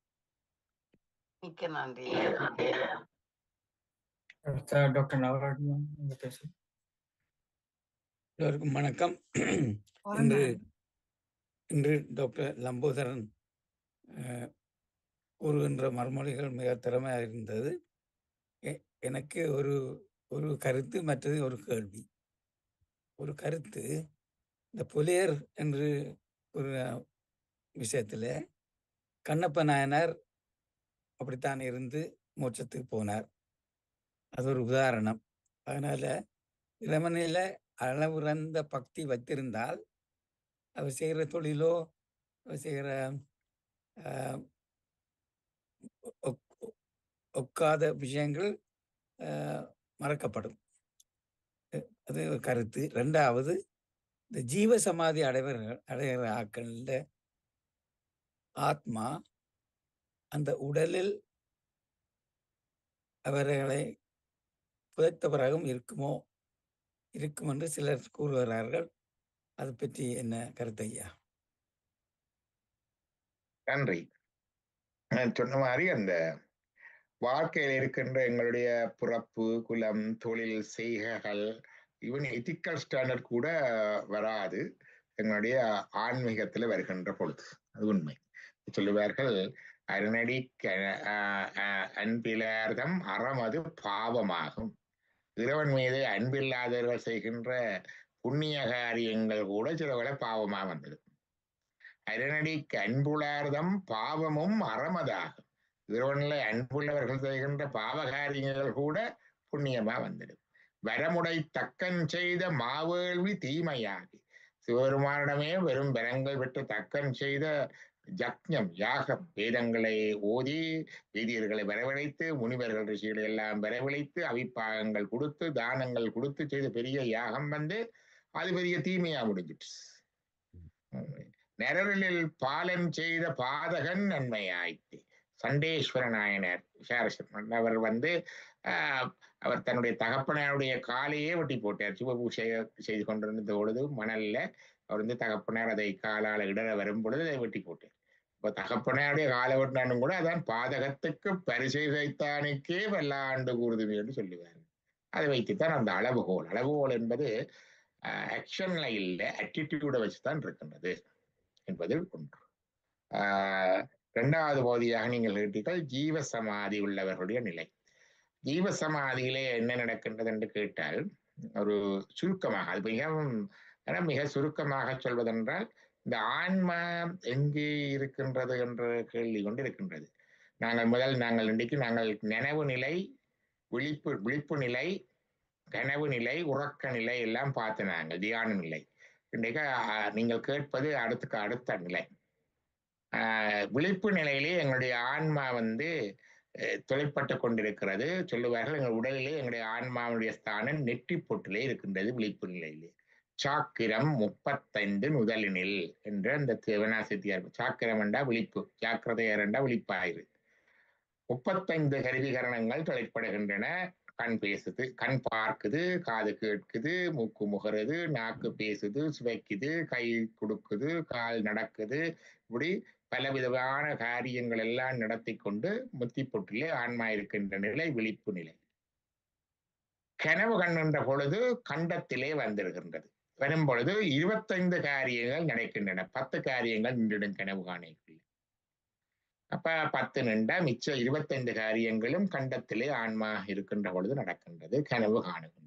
மிக்க நன்றி. டாக்டர் நவரத்னம் பேசும். எல்லோருக்கும் வணக்கம். இன்று டாக்டர் லம்போதரன் கூறுகின்ற மறுமொழிகள் மிக திறமையாக இருந்தது. எனக்கு ஒரு கருத்து, மற்றது ஒரு கேள்வி. ஒரு கருத்து, இந்த புலையர் என்று ஒரு விஷயத்தில் கண்ணப்ப நாயனார் அப்படித்தான் இருந்து மோட்சத்துக்கு போனார். அது ஒரு உதாரணம். அதனால இறைவனில அளவுறந்த பக்தி வைத்திருந்தால் அவர் செய்கிற தொழிலோ அவர் செய்கிற ஒக்காத விஷயங்கள் மறக்கப்படும். அது ஒரு கருத்து. ரெண்டாவது, இந்த ஜீவ சமாதி அடைகிற ஆக்கள் ஆத்மா அந்த உடலில் அவர்களை புதைத்த பிறகும் இருக்கும் என்று சிலர் கூறுகிறார்கள். அதை பற்றி என்ன கருத்து ஐயா? நன்றி. சொன்ன மாதிரி அந்த வாழ்க்கையில் இருக்கின்ற எங்களுடைய பிறப்பு, குலம், தொழில், செய்கைகள், ஈவன் எத்திக்கல் ஸ்டாண்டர்ட் கூட வராது எங்களுடைய ஆன்மீகத்துல வருகின்ற பொழுது. அது உண்மை. சொல்லுவார்கள், அருணடி அன்பிலார்தம் அறமது பாவமாகும். இறைவன் மீது அன்பில்லாதவர்கள் செய்கின்ற புண்ணிய காரியங்கள் கூட சிலவளை பாவமா வந்தது. அருணடிக்கு அன்புளார்தம் பாவமும் அறமதாகும். இறைவனில் அன்புள்ளவர்கள் செய்கின்ற பாவகாரியங்கள் கூட புண்ணியமா வந்துடும். வரமுடை தக்கன் செய்த மாவேள்வி தீமையாகி. சிவபெருமானிடமே வெறும் வரங்கள் விட்டு தக்கன் செய்த யக்ஞம், யாகம், வேதங்களை ஓதி வேதியர்களை வரவழைத்து முனிவர்கள் ரிஷிகளை எல்லாம் வரவழைத்து அவிப்பாகங்கள் கொடுத்து தானங்கள் கொடுத்து செய்த பெரிய யாகம் அது பெரிய தீமையா முடிஞ்சிட்டு. நரரில் பாலன் செய்த பாதகன் நன்மையாயிற்று. சண்டேஸ்வர நாயனர் அவர் அவர் தன்னுடைய தகப்பனாருடைய காலையே வெட்டி போட்டார். சிவபூஷை செய்து கொண்டிருந்த பொழுது மணல்ல அவர் தகப்பனார் அதை காலால இடர வரும் பொழுது அதை வெட்டி போட்டார். இப்ப தகப்பனாருடைய காலை வெட்டினாலும் கூட அதான் பாதகத்துக்கு பரிசை வைத்தானுக்கே வல்லாண்டு கூறுதுமே என்று சொல்லுவார். அதை வைத்துத்தான் அந்த அளவுகோல் என்பது ஆக்ஷன்ல இல்லை, ஆட்டிடியூட வச்சுதான் இருக்கின்றது என்பது ஒன்று. 2வது பகுதியாக நீங்கள் கேட்டீர்கள் ஜீவ சமாதி உள்ளவர்களுடைய நிலை. ஜீவ சமாதியிலே என்ன நடக்கின்றது என்று கேட்டால், ஒரு சுருக்கமாக, அது மிக சுருக்கமாக சொல்வதென்றால், இந்த ஆன்மா எங்கே இருக்கின்றது என்ற கேள்வி கொண்டு இருக்கின்றது. நாங்கள் இன்றைக்கு நனவு நிலை, விழிப்பு நிலை, கனவு நிலை, உறக்க நிலை எல்லாம் பார்த்து நாங்கள் தியான நிலை. இன்றைக்கு நீங்கள் கேட்பது அடுத்த நிலை. விழிப்பு நிலையிலே எங்களுடைய ஆன்மா தொலைப்பட்டு கொண்டிருக்கிறது. சொல்லுவார்கள், எங்கள் உடலிலே எங்களுடைய ஆன்மாவுடைய ஸ்தானம் நெற்றி பொட்டிலே இருக்கின்றது. விழிப்பு நிலையிலே சாக்கிரம் 35 நுதலினில் என்ற அந்த தேவனாசித்தியார். சாக்கிரம் என்றா விழிப்பு, ஜாக்கிரதையர் என்றா விழிப்பாயிரு. 35 கருவிகரணங்கள் தொலைப்படுகின்றன. கண் பேசுது, கண் பார்க்குது, காது கேட்குது, மூக்கு முகருது, நாக்கு பேசுது, சுவைக்குது, கை கொடுக்குது, கால் நடக்குது. இப்படி பலவிதமான காரியங்கள் எல்லாம் நடத்தி கொண்டு முத்தி பொட்டிலே ஆன்மா இருக்கின்ற நிலை விழிப்பு நிலை. கனவு கண்ணுன்ற பொழுது கண்டத்திலே வந்திருக்கின்றது. வரும் பொழுது 25 காரியங்கள் நடக்கின்றன. 10 காரியங்கள் நின்றுடும் கனவு காணைக்குள்ள. அப்ப 10 நின்றா மிச்சம் 25 காரியங்களும் கண்டத்திலே ஆன்மா இருக்கின்ற பொழுது நடக்கின்றது, கனவு காணுகின்றது.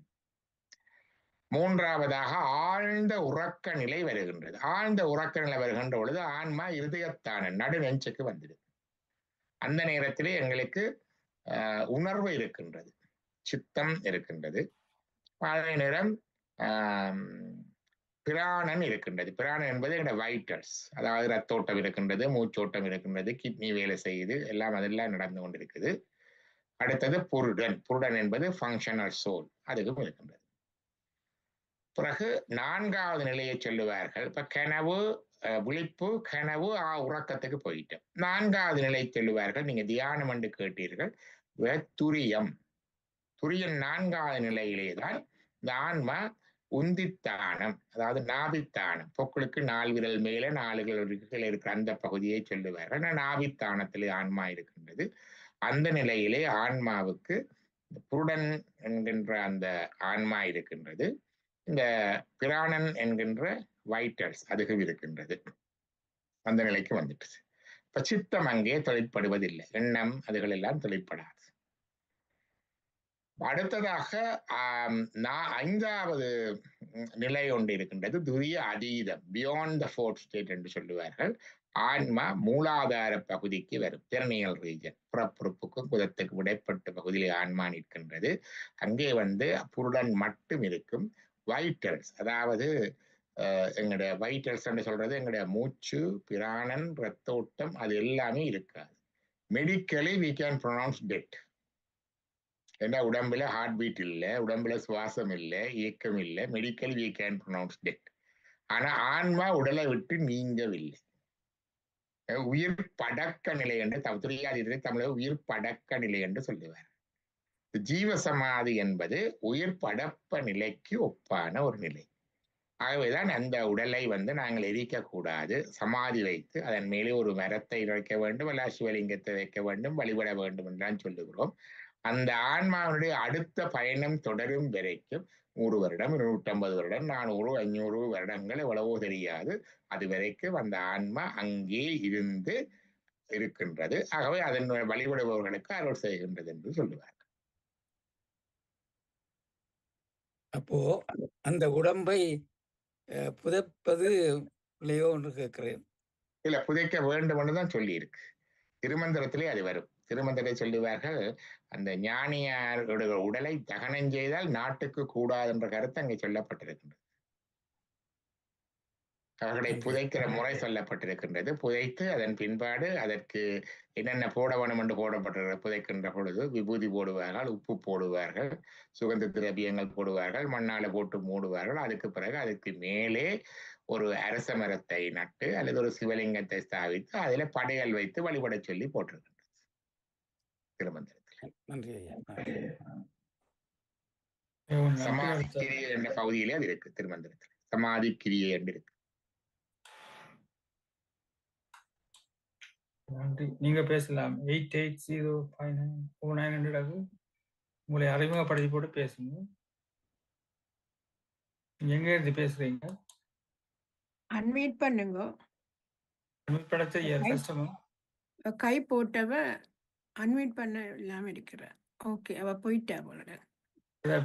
3வதாக ஆழ்ந்த உறக்க நிலை வருகின்றது. ஆழ்ந்த உறக்க நிலை வருகின்ற பொழுது ஆன்மா இருதயத்தான நடுநெஞ்சுக்கு வந்துடும். அந்த நேரத்திலே எங்களுக்கு உணர்வு இருக்கின்றது, சித்தம் இருக்கின்றது. அதே நேரம் பிராணன் இருக்கின்றது. பிராணன் என்பது எங்களோட வைட்டல்ஸ், அதாவது ரத்தோட்டம் இருக்கின்றது, மூச்சோட்டம் இருக்கின்றது, கிட்னி வேலை செய்யுது, அதெல்லாம் நடந்து கொண்டிருக்குது. அடுத்தது புருடன் என்பது ஃபங்க்ஷனல் சோல், அதுக்கும் இருக்கின்றது. பிறகு 4வது நிலையை சொல்லுவார்கள். இப்ப கனவு, விழிப்பு, கனவு, உறக்கத்துக்கு போயிட்டோம். 4வது நிலை சொல்லுவார்கள். நீங்க தியானம் என்று கேட்டீர்கள். துரியம். 4வது நிலையிலே தான் இந்த ஆன்மா உந்தித்தானம், அதாவது நாபித்தானம், பொக்களுக்கு 4 விரல் மேல 4 விரல் இருக்கிற அந்த பகுதியை சொல்லுவார்கள். நாபித்தானத்திலே ஆன்மா இருக்கின்றது. அந்த நிலையிலே ஆன்மாவுக்கு புருடன் என்கின்ற அந்த ஆன்மா இருக்கின்றது. இந்த பிராணன் என்கின்ற வைட்டல்ஸ் அதுவும் இருக்கின்றது. அந்த நிலைக்கு வந்துட்டு இப்ப சித்தம் அங்கே தொழிற்படுவதில்லை. எண்ணம் அதுகள் எல்லாம் தொழிற்படாது. அடுத்ததாக 5வது நிலை ஒன்று இருக்கின்றது, துரிய அதீதம், பியாண்ட் த 4th ஸ்டேட் என்று சொல்லுவார்கள். ஆன்மா மூலாதார பகுதிக்கு வரும், பெர்னியல் ரீஜன், புறப்புறுப்புக்கும் குதத்துக்கு இடைப்பட்ட பகுதியிலே ஆன்மா நிற்கின்றது. அங்கே புருடன் மட்டும் இருக்கும். வைட்டல்ஸ், அதாவது எங்களுடைய வைட்டல்ஸ் என்று சொல்றது எங்களுடைய மூச்சு, பிராணன், ரத்தோட்டம் அது எல்லாமே இருக்காது. Medically we can pronounce dead. ஏன்னா உடம்புல ஹார்ட் பீட் இல்லை, உடம்புல சுவாசம் இல்லை, இயக்கம் இல்லை. Medically we can pronounce dead. ஆனா ஆன்மா உடலை விட்டு நீங்கவில்லை. உயிர் படக்க நிலை என்று தமிழக உயிர் படக்க நிலை என்று சொல்லுவார். ஜீவ சமாதி என்பது உயிர் படப்ப நிலைக்கு ஒப்பான ஒரு நிலை. ஆகவேதான் அந்த உடலை நாங்கள் எரிக்கக்கூடாது, சமாதி வைத்து அதன் மேலே ஒரு மரத்தை வைக்க வேண்டும், அல்ல சிவலிங்கத்தை வைக்க வேண்டும், வழிபட வேண்டும் என்றுதான் சொல்லுகிறோம். அந்த ஆன்மாவுடைய அடுத்த பயணம் தொடரும் வரைக்கும் 100 வருடம், 150 வருடம், 400, 500 வருடங்கள் எவ்வளவோ தெரியாது. அது வரைக்கும் அந்த ஆன்மா அங்கே இருந்து இருக்கின்றது. ஆகவே அதன் வழிபடுபவர்களுக்கு அருள் செய்கின்றது என்று சொல்லுவார். அப்போ அந்த உடம்பை புதைப்பது இல்லையோ என்று கேட்கிறேன். இல்ல, புதைக்க வேண்டும் என்று தான் சொல்லி இருக்கு. திருமந்திரத்திலே அது வரும். திருமந்திரத்தை சொல்லுவார்கள், அந்த ஞானியாருடைய உடலை தகனம் செய்தால் நாட்டுக்கு கூடாது என்ற கருத்து அங்கே சொல்லப்பட்டிருக்கின்றது. அவர்களை புதைக்கிற முறை சொல்லப்பட்டிருக்கின்றது. புதைத்து அதன் பின்பாடு அதற்கு என்னென்ன போட வேணும் என்று போடப்பட்டிருக்கிற புதைக்கின்ற பொழுது விபூதி போடுவார்கள், உப்பு போடுவார்கள், சுகந்த திரவியங்கள் போடுவார்கள், மண்ணால போட்டு மூடுவார்கள். அதுக்கு பிறகு அதுக்கு மேலே ஒரு அரச மரத்தை நட்டு அல்லது ஒரு சிவலிங்கத்தை ஸ்தாபித்து அதில படையல் வைத்து வழிபட சொல்லி போட்டிருக்கின்றது திருமந்திரத்தில். நன்றி ஐயா. சமாதி கிரியை என்ற பகுதியிலே அது இருக்கு. திருமந்திரத்தில் சமாதி கிரியை என்று இருக்கு. நன்றி. நீங்க பேசலாம். 88059490 உங்களை அறிமுகப்படுத்தி போட்டு பேசுங்க. நீங்க எங்க இருந்து பேசுறீங்க? அன்மியூட் பண்ணுங்க. அன்மியூட் பண்ண தெரியாது கை கஷ்டமா? கை போட்டவ அன்மியூட் பண்ண இல்லாம இருக்கிற. ஓகே, அவ போயிட்டா போல.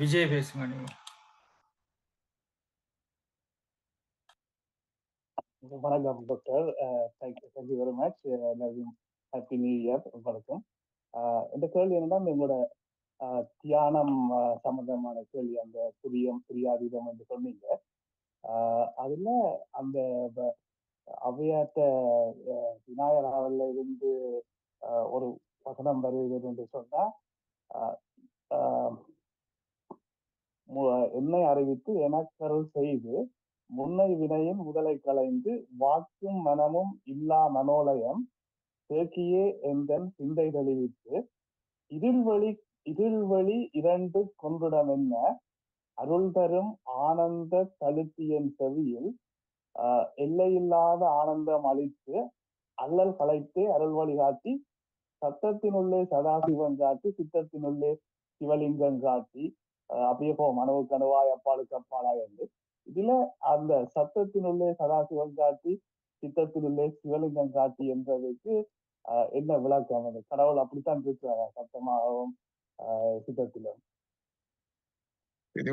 விஜய் பேசுங்க நீங்க. வணக்கம் டாக்டர். Thank you very much. எல்லாருக்கும் ஹாப்பி நியூ இயர். வணக்கம். இந்த கேள்வி என்னன்னா, உங்களோட தியானம் சம்பந்தமான கேள்வி. அந்த துரியம் துரியாதீதம் என்று சொன்னீங்க. அதுல அந்த ஔவையார்ட்ட விநாயகர் நாவல்ல இருந்து ஒரு வசனம் வருகிறது என்று சொன்னா, என்னை அறிவித்து எனக்கருள் செய்து முன்னை வினையின் முதலை களைந்து வாக்கும் மனமும் இல்லா மனோலயம் தேக்கியே எந்தன் சிந்தை தெளிவித்து இருள்வழி இரண்டு கொன்றுடம் என்ன அருள் தரும் ஆனந்த தழுத்தியன் செவியில் எல்லையில்லாத ஆனந்தம் அளித்து அல்லல் களைத்தே அருள் வழி காட்டி சத்தத்தினுள்ளே சதாசிவம் காட்டி சித்தத்தினுள்ளே சிவலிங்கம் காட்டி அப்படியே போ மனவு கணுவாய் அப்பாலுக்கு அப்பாலாய் என்று இதுல அந்த சத்தத்தினுள்ளே சதாசிவம் காட்டி சித்தத்தினுள்ளே சிவலிங்கம் காட்டி என்றதுக்கு என்ன விளக்கம்? அந்த கடவுள் அப்படித்தான் இருக்கிறாங்க சத்தமாகவும் சித்தத்திலும். இது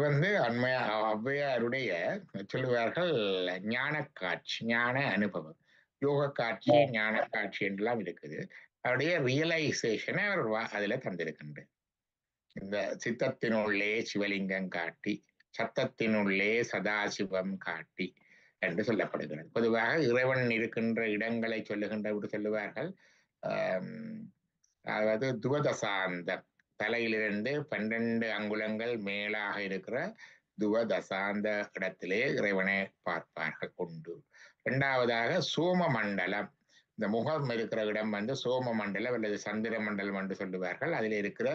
ஔவையாருடைய சொல்லுவார்கள் ஞான காட்சி, ஞான அனுபவம், யோக காட்சி, ஞான காட்சி என்றெல்லாம் இருக்குது. அவருடைய ரியலைசேஷனை அவர் அதுல தந்திருக்கின்றார். இந்த சித்தத்தினுள்ளே சிவலிங்கம் காட்டி சத்தத்தினுள்ளே சதாசிவம் காட்டி என்று சொல்லப்படுகிறது. பொதுவாக இறைவன் இருக்கின்ற இடங்களை சொல்லுவார்கள். அதாவது துவதசாந்தம், தலையிலிருந்து 12 அங்குலங்கள் மேலாக இருக்கிற துவதசாந்த இடத்திலே இறைவனை பார்ப்பார்கள் உண்டு. இரண்டாவதாக சோம மண்டலம், இந்த முகம் இருக்கிற இடம் சோம மண்டலம் அல்லது சந்திர மண்டலம் என்று சொல்லுவார்கள். அதில் இருக்கிற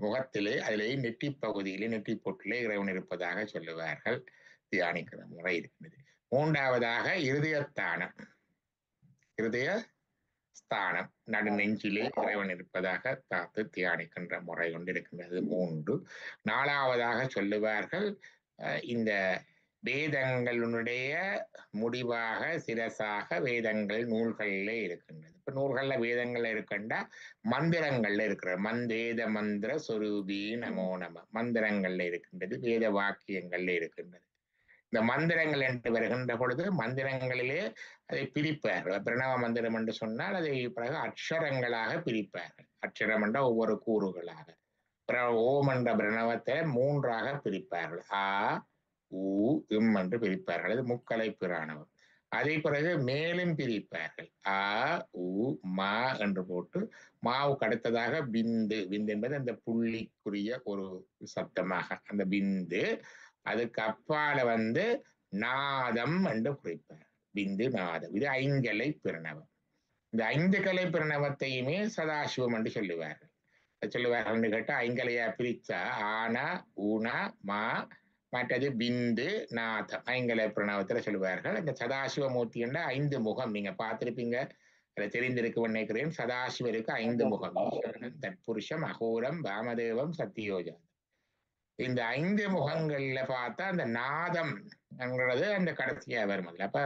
முகத்திலே அதிலேயே நெற்றி பகுதியிலே நெற்றி பொட்டிலே இறைவன் இருப்பதாக சொல்லுவார்கள். தியானிக்கிற முறை இருக்கிறது. மூன்றாவதாக இருதயஸ்தானம், இருதய ஸ்தானம், நடு நெஞ்சிலே இறைவன் இருப்பதாக பார்த்து தியானிக்கின்ற முறை கொண்டு இருக்கின்றது. 3. நாலாவதாக சொல்லுவார்கள் இந்த வேதங்களுடைய முடிவாக சிரசாக வேதங்கள் நூல்களிலே இருக்கின்றது. இப்ப நூல்கள்ல வேதங்கள்ல இருக்கின்ற மந்திரங்கள்ல இருக்கிற வேத மந்திர சொரூபி நமோ நம மந்திரங்கள்ல இருக்கின்றது, வேத வாக்கியங்கள்ல இருக்கின்றது. இந்த மந்திரங்கள் என்று வருகின்ற பொழுது மந்திரங்களிலே அதை பிரிப்பார்கள். பிரணவ மந்திரம் என்று சொன்னால் அதை பிறகு அக்ஷரங்களாக பிரிப்பார்கள். அக்ஷரம் என்ற ஒவ்வொரு கூறுகளாக. ஓம் என்ற பிரணவத்தை 3ஆக பிரிப்பார்கள். ஆ ஊ இம் என்று பிரிப்பார்கள். அது முக்கலை பிராணவம். அதே பிறகு மேலும் பிரிப்பார்கள். ஆ உ மா என்று போட்டு மாவுக்கு அடுத்ததாக பிந்து, பிந்து என்பது அந்த புள்ளிக்குரிய ஒரு சப்தமாக அந்த பிந்து. அதுக்கு அப்பால நாதம் என்று குறிப்பார். பிந்து நாதம். இது 5 கலை பிரணவம். இந்த 5 கலை பிரணவத்தையுமே சதாசிவம் என்று சொல்லுவார்கள். சொல்லுவார்கள் கேட்டா 5 கலையா பிரிச்சா ஆனா ஊனா மா மற்றது பிந்து நாதம் 5 கலை பிரணவத்துல சொல்லுவார்கள். இந்த சதாசிவமூர்த்தி என்ற 5 முகம் நீங்க பார்த்திருப்பீங்க, அதை தெரிந்திருக்கு நினைக்கிறேன். சதாசிவருக்கு 5 முகம்: ஈஸ்வரன், தற்புருஷம், அகோரம், வாமதேவம், சத்தியோஜாதம். இந்த 5 முகங்கள்ல பார்த்தா அந்த நாதம் என்கிறது அந்த கடைசியா வரும். அதுல அப்ப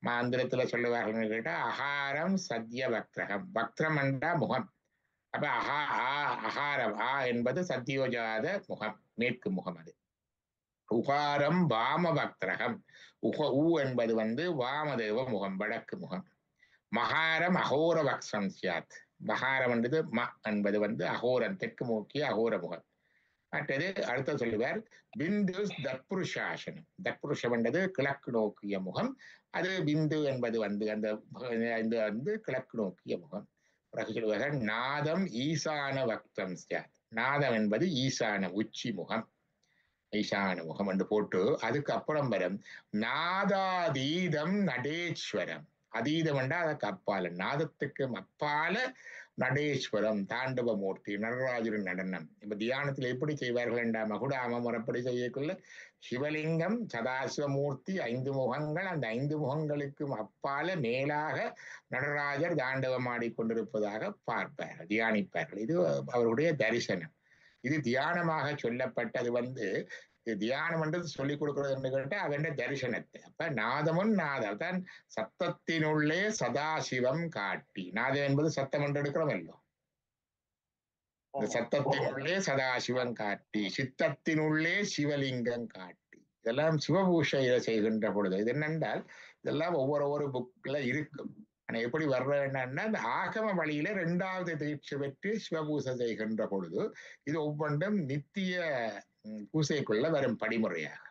மந்திரத்துல சொல்லுவார்கள் கேட்டா அகாரம் சத்ய வக்திரகம். வக்திரம் என்றா முகம். அப்ப அகாரம் ஆ என்பது சத்தியோஜாத முகம், மேற்கு முகம். அது உகாரம் வாம வக்திரகம். ஊ என்பது வாமதேவ முகம், வடக்கு முகம். மகாரம் அகோர வக்ஷம் சியாத். மகாரம் என்பது என்பது அகோரம், தெற்கு நோக்கிய அகோர முகம். மற்றது அடுத்த சொல்லுவார் பிந்து தத்புருஷாசனம். தத்புருஷம் என்பது கிழக்கு நோக்கிய முகம். அது பிந்து என்பது அந்த கிழக்கு நோக்கிய முகம். பிறகு சொல்லுவார்கள் நாதம் ஈசான வக்தம் சியாத். நாதம் என்பது ஈசான உச்சி முகம், ஈசான முகம் என்று போட்டு அதுக்கு அப்புறம் வரும் நாதாதீதம் நடேஸ்வரம். அதீதம் என்றா அதுக்கு அப்பால, நாதத்துக்கு அப்பால நடேஸ்வரம், தாண்டவமூர்த்தி, நடராஜரின் நடனம். இப்ப தியானத்துல எப்படி செய்வார்கள் என்றா மகுடாம முறைப்படி செய்யக்குள்ள சிவலிங்கம், சதாசிவமூர்த்தி, 5 முகங்கள். அந்த 5 முகங்களுக்கும் அப்பால மேலாக நடராஜர் தாண்டவம் ஆடிக்கொண்டிருப்பதாக பார்ப்பார்கள், தியானிப்பார்கள். இது அவருடைய தரிசனம். இது தியானமாக சொல்லப்பட்டது தியானம் என்றது சொல்லிக் கொடுக்கறது கேட்டா அவன் தரிசனத்தை. அப்ப நாதமும் நாதம் தான் சத்தத்தினுள்ளே சதாசிவம் காட்டி. நாதம் என்பது சத்தம் என்று எடுக்கிறோமല്ലോ. இந்த சத்தத்தினுள்ளே சதாசிவம் காட்டி, சித்தத்தினுள்ளே சிவலிங்கம் காட்டி, இதெல்லாம் சிவபூஷையில செய்கின்ற பொழுது இது என்னென்றால் இதெல்லாம் ஒவ்வொரு புக்ல இருக்கும். ஆனா எப்படி வர்றதுன்னா இந்த ஆகம வழியில 2வது தீட்சை பெற்று சிவபூசை செய்கின்ற பொழுது இது ஒவ்வொன்றும் நித்திய பூசைக்குள்ள வரும் படிமுறையாக.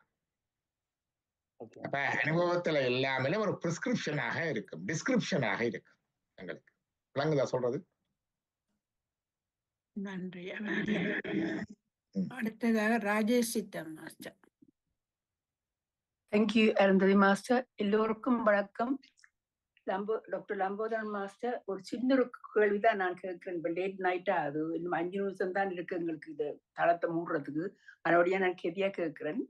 அப்ப அனுபவத்துல எல்லாமே ஒரு பிரிஸ்கிரிப்ஷனாக இருக்கும், டிஸ்கிரிப்ஷனாக இருக்கும். எங்களுக்கு விளங்குதா சொல்றது? நன்றி. அடுத்ததாக ராஜேஷ் சித்தம் மாஸ்டர். Thank you Arundhati master. எல்லோருக்கும் வணக்கம். டாக்டர் லம்போதரன் மாஸ்டர், ஒரு சின்ன ஒரு கேள்விதான் நான் கேட்கிறேன். இப்போ லேட் நைட்டா, அது இன்னும் 5 நிமிஷம் தான் இருக்கு எங்களுக்கு இது தளத்தை மூடுறதுக்கு. அதோடைய நான் கெதியா கேட்கிறேன்.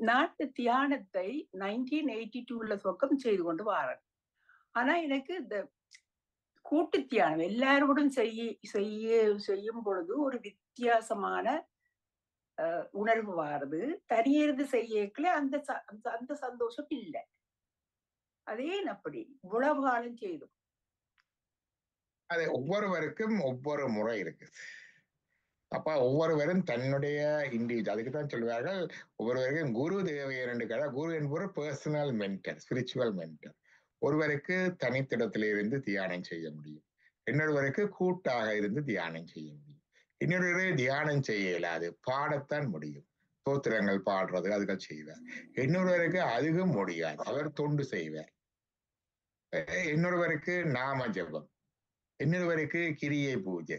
நாட்டு தியானத்தை 1982ல சொக்கம் செய்து கொண்டு வாரேன். ஆனா எனக்கு இந்த கூட்டு தியானம் எல்லாரோடும் செய்யும் பொழுது ஒரு வித்தியாசமான உணர்வு வாருது. தனியிருந்து செய்யக்குள்ள அந்த சந்தோஷம் இல்லை. அதே அப்படி இவ்வளவு காலம் செய்தும் அது ஒவ்வொருவருக்கும் ஒவ்வொரு முறை இருக்கு. அப்ப ஒவ்வொருவரும் தன்னுடைய இண்டிவிஜுவல், அதுக்கு தான் சொல்வார்கள் ஒவ்வொருவருக்கும் குரு தேவை. 2 கடை. குரு என்பவர் பர்சனல் மென்டர், ஸ்பிரிச்சுவல் மென்டர். ஒருவருக்கு தனித்திடத்திலிருந்து தியானம் செய்ய முடியும், இன்னொருவருக்கு கூட்டாக இருந்து தியானம் செய்ய முடியும், இன்னொரு தியானம் செய்ய இயலாது, பாடத்தான் முடியும், தோத்திரங்கள் பாடுறது அதுகள் செய்வார். இன்னொருவருக்கு அதுவும் முடியாது, அவர் தொண்டு செய்வார். இன்னொருவருக்கு நாம ஜபம், இன்னொருவருக்கு கிரியை பூஜை,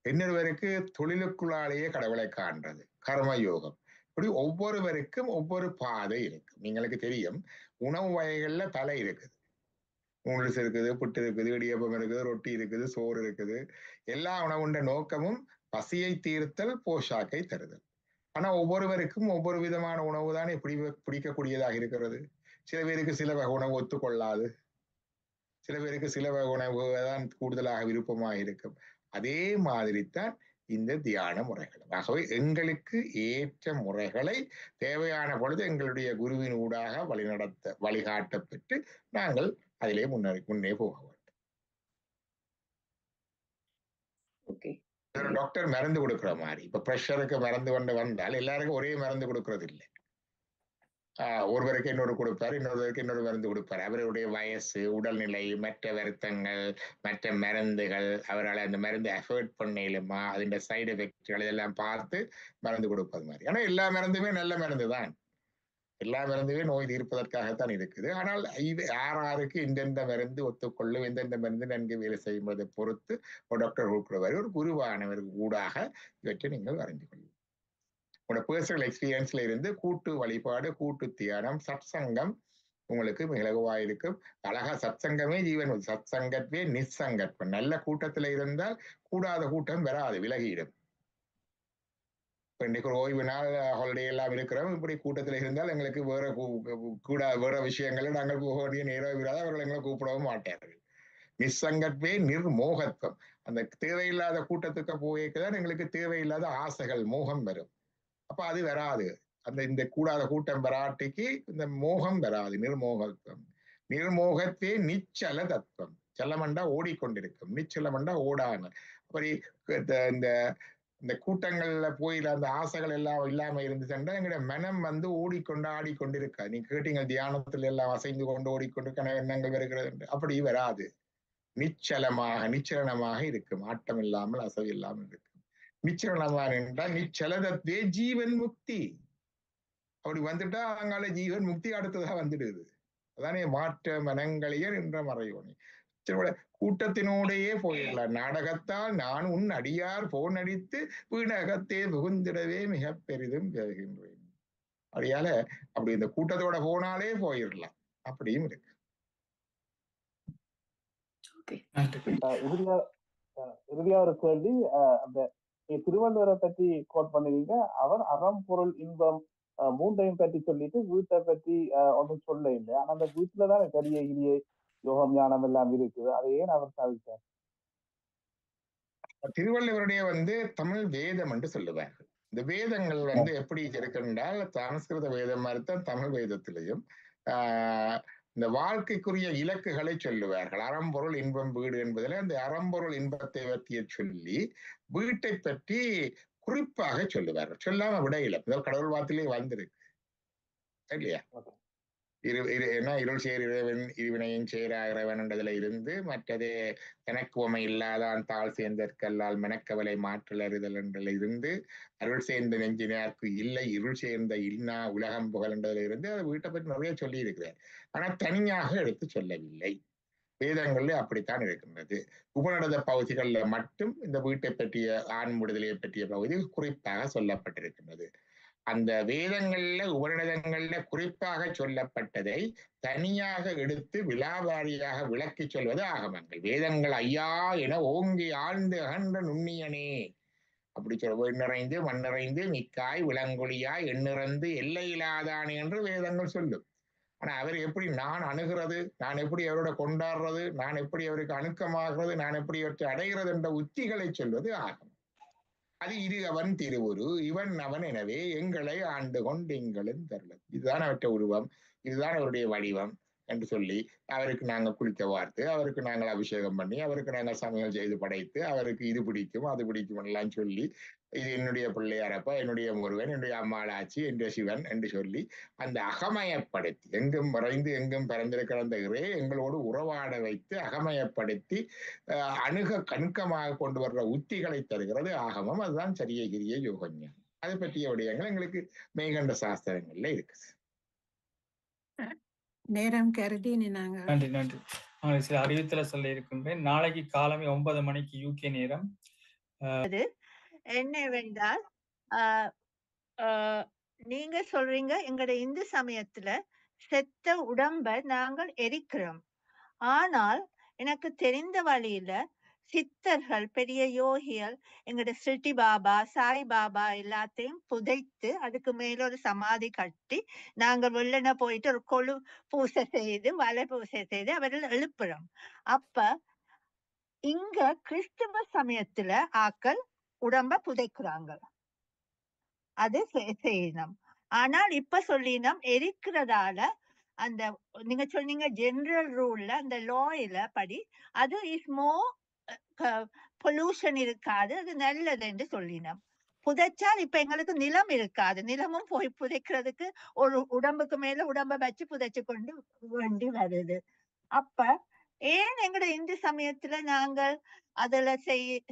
இன்னொருவருக்கு தொழிலுக்குள்ளாலேயே கடவுளை காண்றது, கர்மயோகம். இப்படி ஒவ்வொருவருக்கும் ஒவ்வொரு பாதை இருக்கு. நீங்களுக்கு தெரியும், உணவு வகைகள்ல பல இருக்குது. நூடுல்ஸ் இருக்குது, புட்டு இருக்குது, இடியப்பம் இருக்குது, ரொட்டி இருக்குது, சோறு இருக்குது. எல்லா உணவுண்ட நோக்கமும் பசியை தீர்த்தல், போஷாக்கை தருதல். ஆனா ஒவ்வொருவருக்கும் ஒவ்வொரு விதமான உணவு தானே பிடிக்கக்கூடியதாக இருக்கிறது. சில பேருக்கு சில வகை உணவு ஒத்துக்கொள்ளாது, சில பேருக்கு சில வகை உணவு தான் கூடுதலாக விருப்பமாக இருக்கும். அதே மாதிரித்தான் இந்த தியான முறைகள். ஆகவே எங்களுக்கு ஏற்ற முறைகளை தேவையான பொழுது எங்களுடைய குருவின் ஊடாக வழிகாட்ட பெற்று நாங்கள் அதிலே முன்னே போக வேண்டும். டாக்டர் மருந்து கொடுக்குற மாதிரி, இப்ப பிரஷருக்கு மருந்து கொண்டு வந்தால் எல்லாருக்கும் ஒரே மருந்து கொடுக்கறது இல்லை. ஒருவருக்கு இன்னொரு கொடுப்பார், இன்னொருவருக்கு இன்னொரு மருந்து கொடுப்பார். அவருடைய வயசு, உடல்நிலை, மற்ற வருத்தங்கள், மற்ற மருந்துகள், அவரால் அந்த மருந்து அஃபோர்ட் பண்ணலுமா, அதோட சைடு எஃபெக்ட்கள் இதெல்லாம் பார்த்து மருந்து கொடுப்பது மாதிரி. ஆனா எல்லா மருந்துமே நல்ல மருந்து தான், எல்லா மருந்துமே நோய் தீர்ப்பதற்காகத்தான் இருக்குது. ஆனால் இது யாருக்கு இந்தெந்த மருந்து ஒத்துக்கொள்ளும், எந்தெந்த மருந்து நன்கு வேலை செய்யும்போதை பொறுத்து ஒரு டாக்டர் கொடுக்கிறவர், ஒரு குருவானவருக்கு ஊடாக இவற்றை நீங்கள் அறிந்து கொள்ளும். உங்களோட பர்சனல் எக்ஸ்பீரியன்ஸ்ல இருந்து கூட்டு வழிபாடு, கூட்டு தியானம், சத்சங்கம் உங்களுக்கு மிளகுவா இருக்கும். அழகா சத்சங்கமே ஜீவன், சத்சங்கத்வே நிசங்கத்வம். நல்ல கூட்டத்துல இருந்தால் கூடாத கூட்டம் வராது, விலகிடும். இன்னைக்கு ஒரு ஓய்வு நாள், ஹாலிடே எல்லாம் இருக்கிறோம், இப்படி கூட்டத்தில் இருந்தால் எங்களுக்கு வேற விஷயங்களை நாங்கள் போக வேண்டிய நேரம் விடாது, அவர்கள் எங்களை கூப்பிடவும் மாட்டார்கள். நிசங்கத்வே நிர்மோகத்துவம். அந்த தேவையில்லாத கூட்டத்துக்கு போய்க்குதான் எங்களுக்கு தேவையில்லாத ஆசைகள், மோகம் வரும். அப்ப அது வராது. இந்த கூடாத கூட்டம் வராட்டிக்கு இந்த மோகம் வராது, நிர்மோகத்துவம். நிர்மோகத்தே நிச்சல தத்துவம். செல்லமண்டா ஓடிக்கொண்டிருக்கும், நிச்சலமண்டா ஓடான. அப்படி இந்த கூட்டங்கள்ல போய் அந்த ஆசைகள் எல்லாம் இல்லாம இருந்துச்சுன்னா எங்களுடைய மனம் ஓடிக்கொண்டு ஆடிக்கொண்டிருக்கா. நீங்க கேட்டீங்க தியானத்துல எல்லாம் அசைந்து கொண்டு ஓடிக்கொண்டு எண்ணங்கள் வருகிறது, அப்படி வராது. நிச்சலமாக இருக்கும், ஆட்டம் இல்லாமல் அசைவு இல்லாமல் இருக்கும். நிச்சலமாக என்றால் நிச்சலதத்வே ஜீவன் முக்தி. அப்படி வந்துட்டா அங்கால ஜீவன் முக்தி அடுத்ததா வந்துடுது. அதானே மாற்ற மனங்களையர் என்ற மறையோனி. கூட்டத்தினோடையே போயிடலாம். நாடகத்தால் நான் உன் அடியார் போன் அடித்து வீணகத்தே புகுந்திடவே மிக பெரிதும் பெறுகின்றேன். அப்படியால அப்படி இந்த கூட்டத்தோட போனாலே போயிடலாம், அப்படியும் இருக்கு. இறுதியா ஒரு கேள்வி, அந்த திருவள்ளுவரை பற்றி கோட் பண்ணுவீங்க. அவர் அறம், பொருள், இன்பம் 3ஐயும் பற்றி சொல்லிட்டு வீட்டை பற்றி ஒன்றும் சொல்ல இல்லை. ஆனா அந்த வீட்டுலதான் கரிய கிரியை யோகம் ஞானம் எல்லாம் இருக்குது. அதை ஏன் அவர் சாதித்தார்? திருவள்ளுவருடைய தமிழ் வேதம் என்று சொல்லுவார்கள். இந்த வேதங்கள் எப்படி இருக்கின்றால் சமஸ்கிருத வேதம் மாதிரித்தான் தமிழ் வேதத்திலையும் இந்த வாழ்க்கைக்குரிய இலக்குகளை சொல்லுவார்கள். அறம்பொருள் இன்பம் வீடு என்பதில் அந்த அறம்பொருள் இன்பத்தை பற்றிய சொல்லி வீட்டை பற்றி குறிப்பாக சொல்லுவார்கள். சொல்லாம விட இல்லை. கடவுள் வார்த்தையிலே வந்திருக்கு இல்லையா? இருள் சேர் இறைவன் இருவினையும் சேராகிறவன் என்றதுல இருந்து மற்றது எனக்கு உமை இல்லாதான் தாழ் சேர்ந்தற்கல்லால் மெனக்கவலை மாற்றல் அறிதல் என்றதுல இருந்து அருள் சேர்ந்த நெஞ்சினார்க்கு இல்லை இருள் சேர்ந்த இன்னா உலகம் புகழ் என்றதுல இருந்து அதை வீட்டை பற்றி நிறைய சொல்லி இருக்கிறார். ஆனா தனியாக எடுத்து சொல்லவில்லை. வேதங்கள்ல அப்படித்தான் இருக்கின்றது. உபநிடத பகுதிகள்ல மட்டும் இந்த வீட்டை பற்றிய ஆண் விடுதலையை பற்றிய பகுதி குறிப்பாக சொல்லப்பட்டிருக்கின்றது. அந்த வேதங்கள்ல உபநிடதங்கள்ல குறிப்பாக சொல்லப்பட்டதை தனியாக எடுத்து விலாவாரியாக விளக்கி சொல்வது ஆகமங்கள். வேதங்கள் ஐயா என ஓங்கி ஆழ்ந்து அகன்ற நுண்ணியனே அப்படி சொல்ல எண்ணிறைந்து மண்ணிறைந்து மிக்காய் விளங்கொழியாய் எண்ணிறந்து எல்லையில்லாதானே என்று வேதங்கள் சொல்லும். ஆனா அவர் எப்படி நான் அணுகிறது, நான் எப்படி அவரோட கொண்டாடுறது, நான் எப்படி அவருக்கு அணுக்கமாகிறது, நான் எப்படி அவற்றை அடைகிறது என்ற உத்திகளை சொல்வது ஆகும். அது இது அவன் திருவுரு இவன் அவன் எனவே எங்களை ஆண்டு கொண்டெங்களும் தரல. இதுதான் அவற்றை உருவம், இதுதான் அவருடைய வடிவம் என்று சொல்லி அவருக்கு நாங்கள் குளிக்க வார்த்து, அவருக்கு நாங்கள் அபிஷேகம் பண்ணி, அவருக்கு நாங்கள் சமையல் செய்து படைத்து, அவருக்கு இது பிடிக்கும் அது பிடிக்கும் எல்லாம் சொல்லி இது என்னுடைய பிள்ளையாரப்பா, என்னுடைய முருகன், என்னுடைய அம்மாளாச்சி, என்னுடைய சிவன் என்று சொல்லி அந்த அகமயப்படுத்தி எங்கும் மறைந்து எங்கும் பறந்திருக்கிற அந்த இறை எங்களோடு உறவாட வைத்து அகமயப்படுத்தி கணுக்கமாக கொண்டு வர்ற உத்திகளை தருகிறது ஆகமம். அதுதான் சரிய கிரிய யோகஞானம். அதை பற்றிய விடயங்கள் எங்களுக்கு மெய்கண்ட சாஸ்திரங்கள்ல இருக்கு. நேரம் கருதி நாங்கள் நன்றி நன்றி. சில அறிவித்தல சொல்ல இருக்கின்றேன். நாளைக்கு காலமே 9 மணிக்கு யூகே நேரம். என்னவென்றால் நீங்க சொல்றீங்க எங்கட இந்து சமயத்துல செத்த உடம்ப நாங்கள் எரிக்கிறோம். ஆனால் எனக்கு தெரிந்த வழியில சித்தர்கள் பெரிய யோகிகள் எங்கட ஸ்ரீ பாபா சாய் பாபா எல்லாத்தையும் புதைத்து அதுக்கு மேல ஒரு சமாதி கட்டி நாங்கள் வெள்ளன போயிட்டு ஒரு கொழு பூசை செய்து வலை பூசை செய்து அவர்கள் எழுப்புறோம். அப்ப இங்க கிறிஸ்துவ சமயத்துல ஆக்கள் உடம்ப புதைக்கிறாங்க, அது செய்யணும். ஆனால் இப்ப சொல்லினோம் எரிக்கிறதால அந்த நீங்க சொன்னீங்க ஜெனரல் ரூல்ல அந்த லாயில படி அது இஸ் மோர் பொல்யூஷன் இருக்காது, அது நல்லது என்று சொல்லினோம். புதைச்சால் இப்ப எங்களுக்கு நிலம் இருக்காது, நிலமும் போய் புதைக்கிறதுக்கு ஒரு உடம்புக்கு மேல உடம்ப வச்சு புதைச்சு கொண்டு வேண்டி வருது. அப்ப ஏன் எங்கட இந்து சமயத்துல நாங்கள் அதுல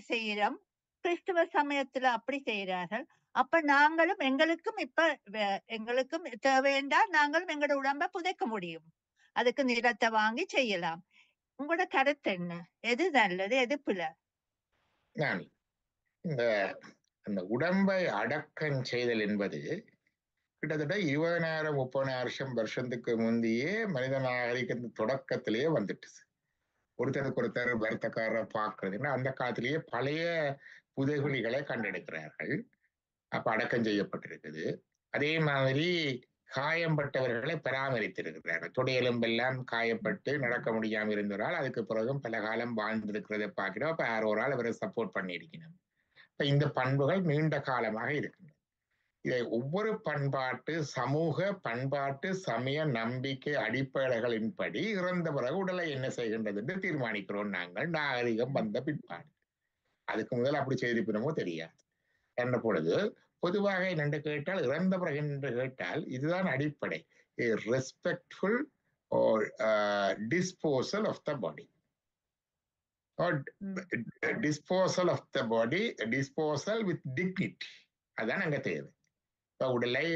செய்யறோம், கிறிஸ்துவ சமயத்துல அப்படி செய்யறார்கள். அப்ப நாங்களும் எங்களுக்கும் எங்களுக்கும் தேவையென்றால் நாங்களும் எங்களோட உடம்ப புதைக்க முடியும், அதுக்கு நிலத்தை வாங்கி செய்யலாம். உங்களோட கருத்து என்ன? எது நல்லது எது பிள்ளை? இந்த அந்த உடம்பை அடக்கம் செய்தல் என்பது கிட்டத்தட்ட 20,000-30,000 வருஷத்துக்கு முந்தையே மனித நாகரிகத்தின் தொடக்கத்திலேயே வந்துட்டு ஒருத்தருக்கு வருத்தக்காரரை பார்க்கறதுன்னா அந்த காலத்திலேயே பழைய புதைகுழிகளை கண்டெடுக்கிறார்கள். அப்ப அடக்கம் செய்யப்பட்டிருக்குது. அதே மாதிரி காயம்பட்டவர்களை பராமரித்திருக்கிறார்கள். தொடையெலும்பெல்லாம் காயப்பட்டு நடக்க முடியாம இருந்தவரால் அதுக்கு பிறகும் பல காலம் வாழ்ந்திருக்கிறத பார்க்கிறோம். அப்ப யாரோ ஒரு ஆள் அவரை சப்போர்ட் பண்ணியிருக்கணும். இப்ப இந்த பண்புகள் நீண்ட காலமாக இருக்கின்றன. இதை ஒவ்வொரு பண்பாட்டு சமூக பண்பாட்டு சமய நம்பிக்கை அடிப்படைகளின்படி இறந்த பிறகு உடலை என்ன செய்கின்றது என்று தீர்மானிக்கிறோம் நாங்கள், நாகரிகம் வந்த பிற்பாடு. அதுக்கு முதல் அப்படி செய்திருப்போமோ தெரியாது. என்ற பொழுது பொதுவாக என்னென்று கேட்டால் இறந்த பிறகு என்று கேட்டால் இதுதான் அடிப்படை, respectful disposal of the body, disposal of the body, disposal with dignity. அதுதான் அங்க தேவை. இப்ப உடலை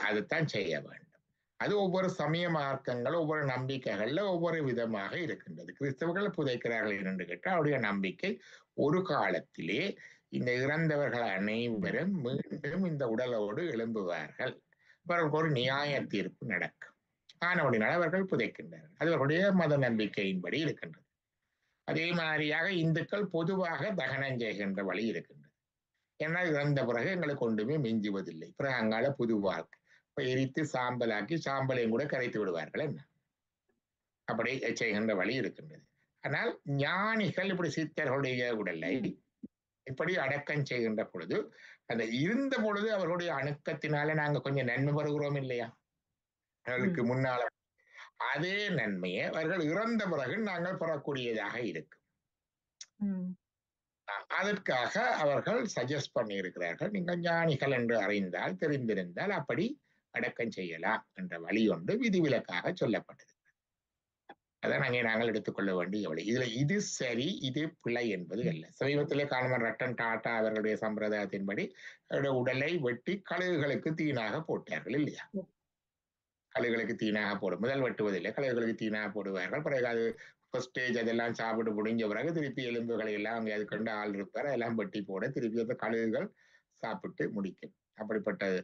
அதுதான் செய்ய வேண்டும். அது ஒவ்வொரு சமய மார்க்கங்கள் ஒவ்வொரு நம்பிக்கைகள்ல ஒவ்வொரு விதமாக இருக்கின்றது. கிறிஸ்தவர்கள் புதைக்கிறார்கள் என்று கேட்டால் அவருடைய நம்பிக்கை ஒரு காலத்திலே இந்த இறந்தவர்கள் அனைவரும் மீண்டும் இந்த உடலோடு எழும்புவார்கள், அவர்களுக்கு ஒரு நியாய தீர்ப்பு நடக்கும். ஆனவடினால் அவர்கள் புதைக்கின்றார்கள். அது அவருடைய மத நம்பிக்கையின்படி இருக்கின்றது. அதே மாதிரியாக இந்துக்கள் பொதுவாக தகனம் செய்கின்ற வழி இருக்கின்றது. ஏன்னா இறந்த பிறகு எங்களுக்கு ஒன்றுமே மிஞ்சுவதில்லை. பிறகு அங்கால புது வாழ்க்கை இப்ப எரித்து சாம்பலாக்கி சாம்பலையும் கூட கரைத்து விடுவார்கள். என்ன அப்படி செய்கின்ற வழி இருக்கின்றது. ஆனால் ஞானிகள் இப்படி சித்தர்களுடைய உடலை இப்படி அடக்கம் செய்கின்ற பொழுது அந்த இருந்த பொழுது அவர்களுடைய அணுக்கத்தினால நாங்க கொஞ்சம் நன்மை பெறுகிறோம் இல்லையா? அவர்களுக்கு முன்னால அதே நன்மையை அவர்கள் இறந்த பிறகு நாங்கள் பெறக்கூடியதாக இருக்கு. அதற்காக அவர்கள் சஜஸ்ட் பண்ணி இருக்கிறார்கள், நீங்கள் ஞானிகள் என்று அறிந்தால் தெரிந்திருந்தால் அப்படி அடக்கம் செய்யலாம் என்ற வழி ஒன்று விதிவிலக்காக சொல்லப்பட்டது. அதான் நாங்கள் எடுத்துக்கொள்ள வேண்டிய வழி. இதுல இது சரி இது பிழை என்பது அல்ல. சமீபத்திலே காணுமன் ரட்டன் டாட்டா அவர்களுடைய சம்பிரதாயத்தின்படி உடலை வெட்டி கழுகுகளுக்கு தீனாக போட்டார்கள் இல்லையா? கழுகுகளுக்கு தீனாக போடும், முதல் வெட்டுவதில்லை, கழுகுகளுக்கு தீனாக போடுவார்கள். பிறகு அது ஸ்டேஜ் அதெல்லாம் சாப்பிட்டு முடிஞ்ச பிறகு திருப்பி எலும்புகளை எல்லாம் அங்கே அது கண்டு ஆள் இருப்பார், அதெல்லாம் வெட்டி போட திருப்பி அந்த கழுகுகள் சாப்பிட்டு முடிக்கும். அப்படிப்பட்டது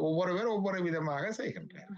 ஒவ்வொரு பேர் ஒவ்வொரு விதமாக செய்கின்றார்.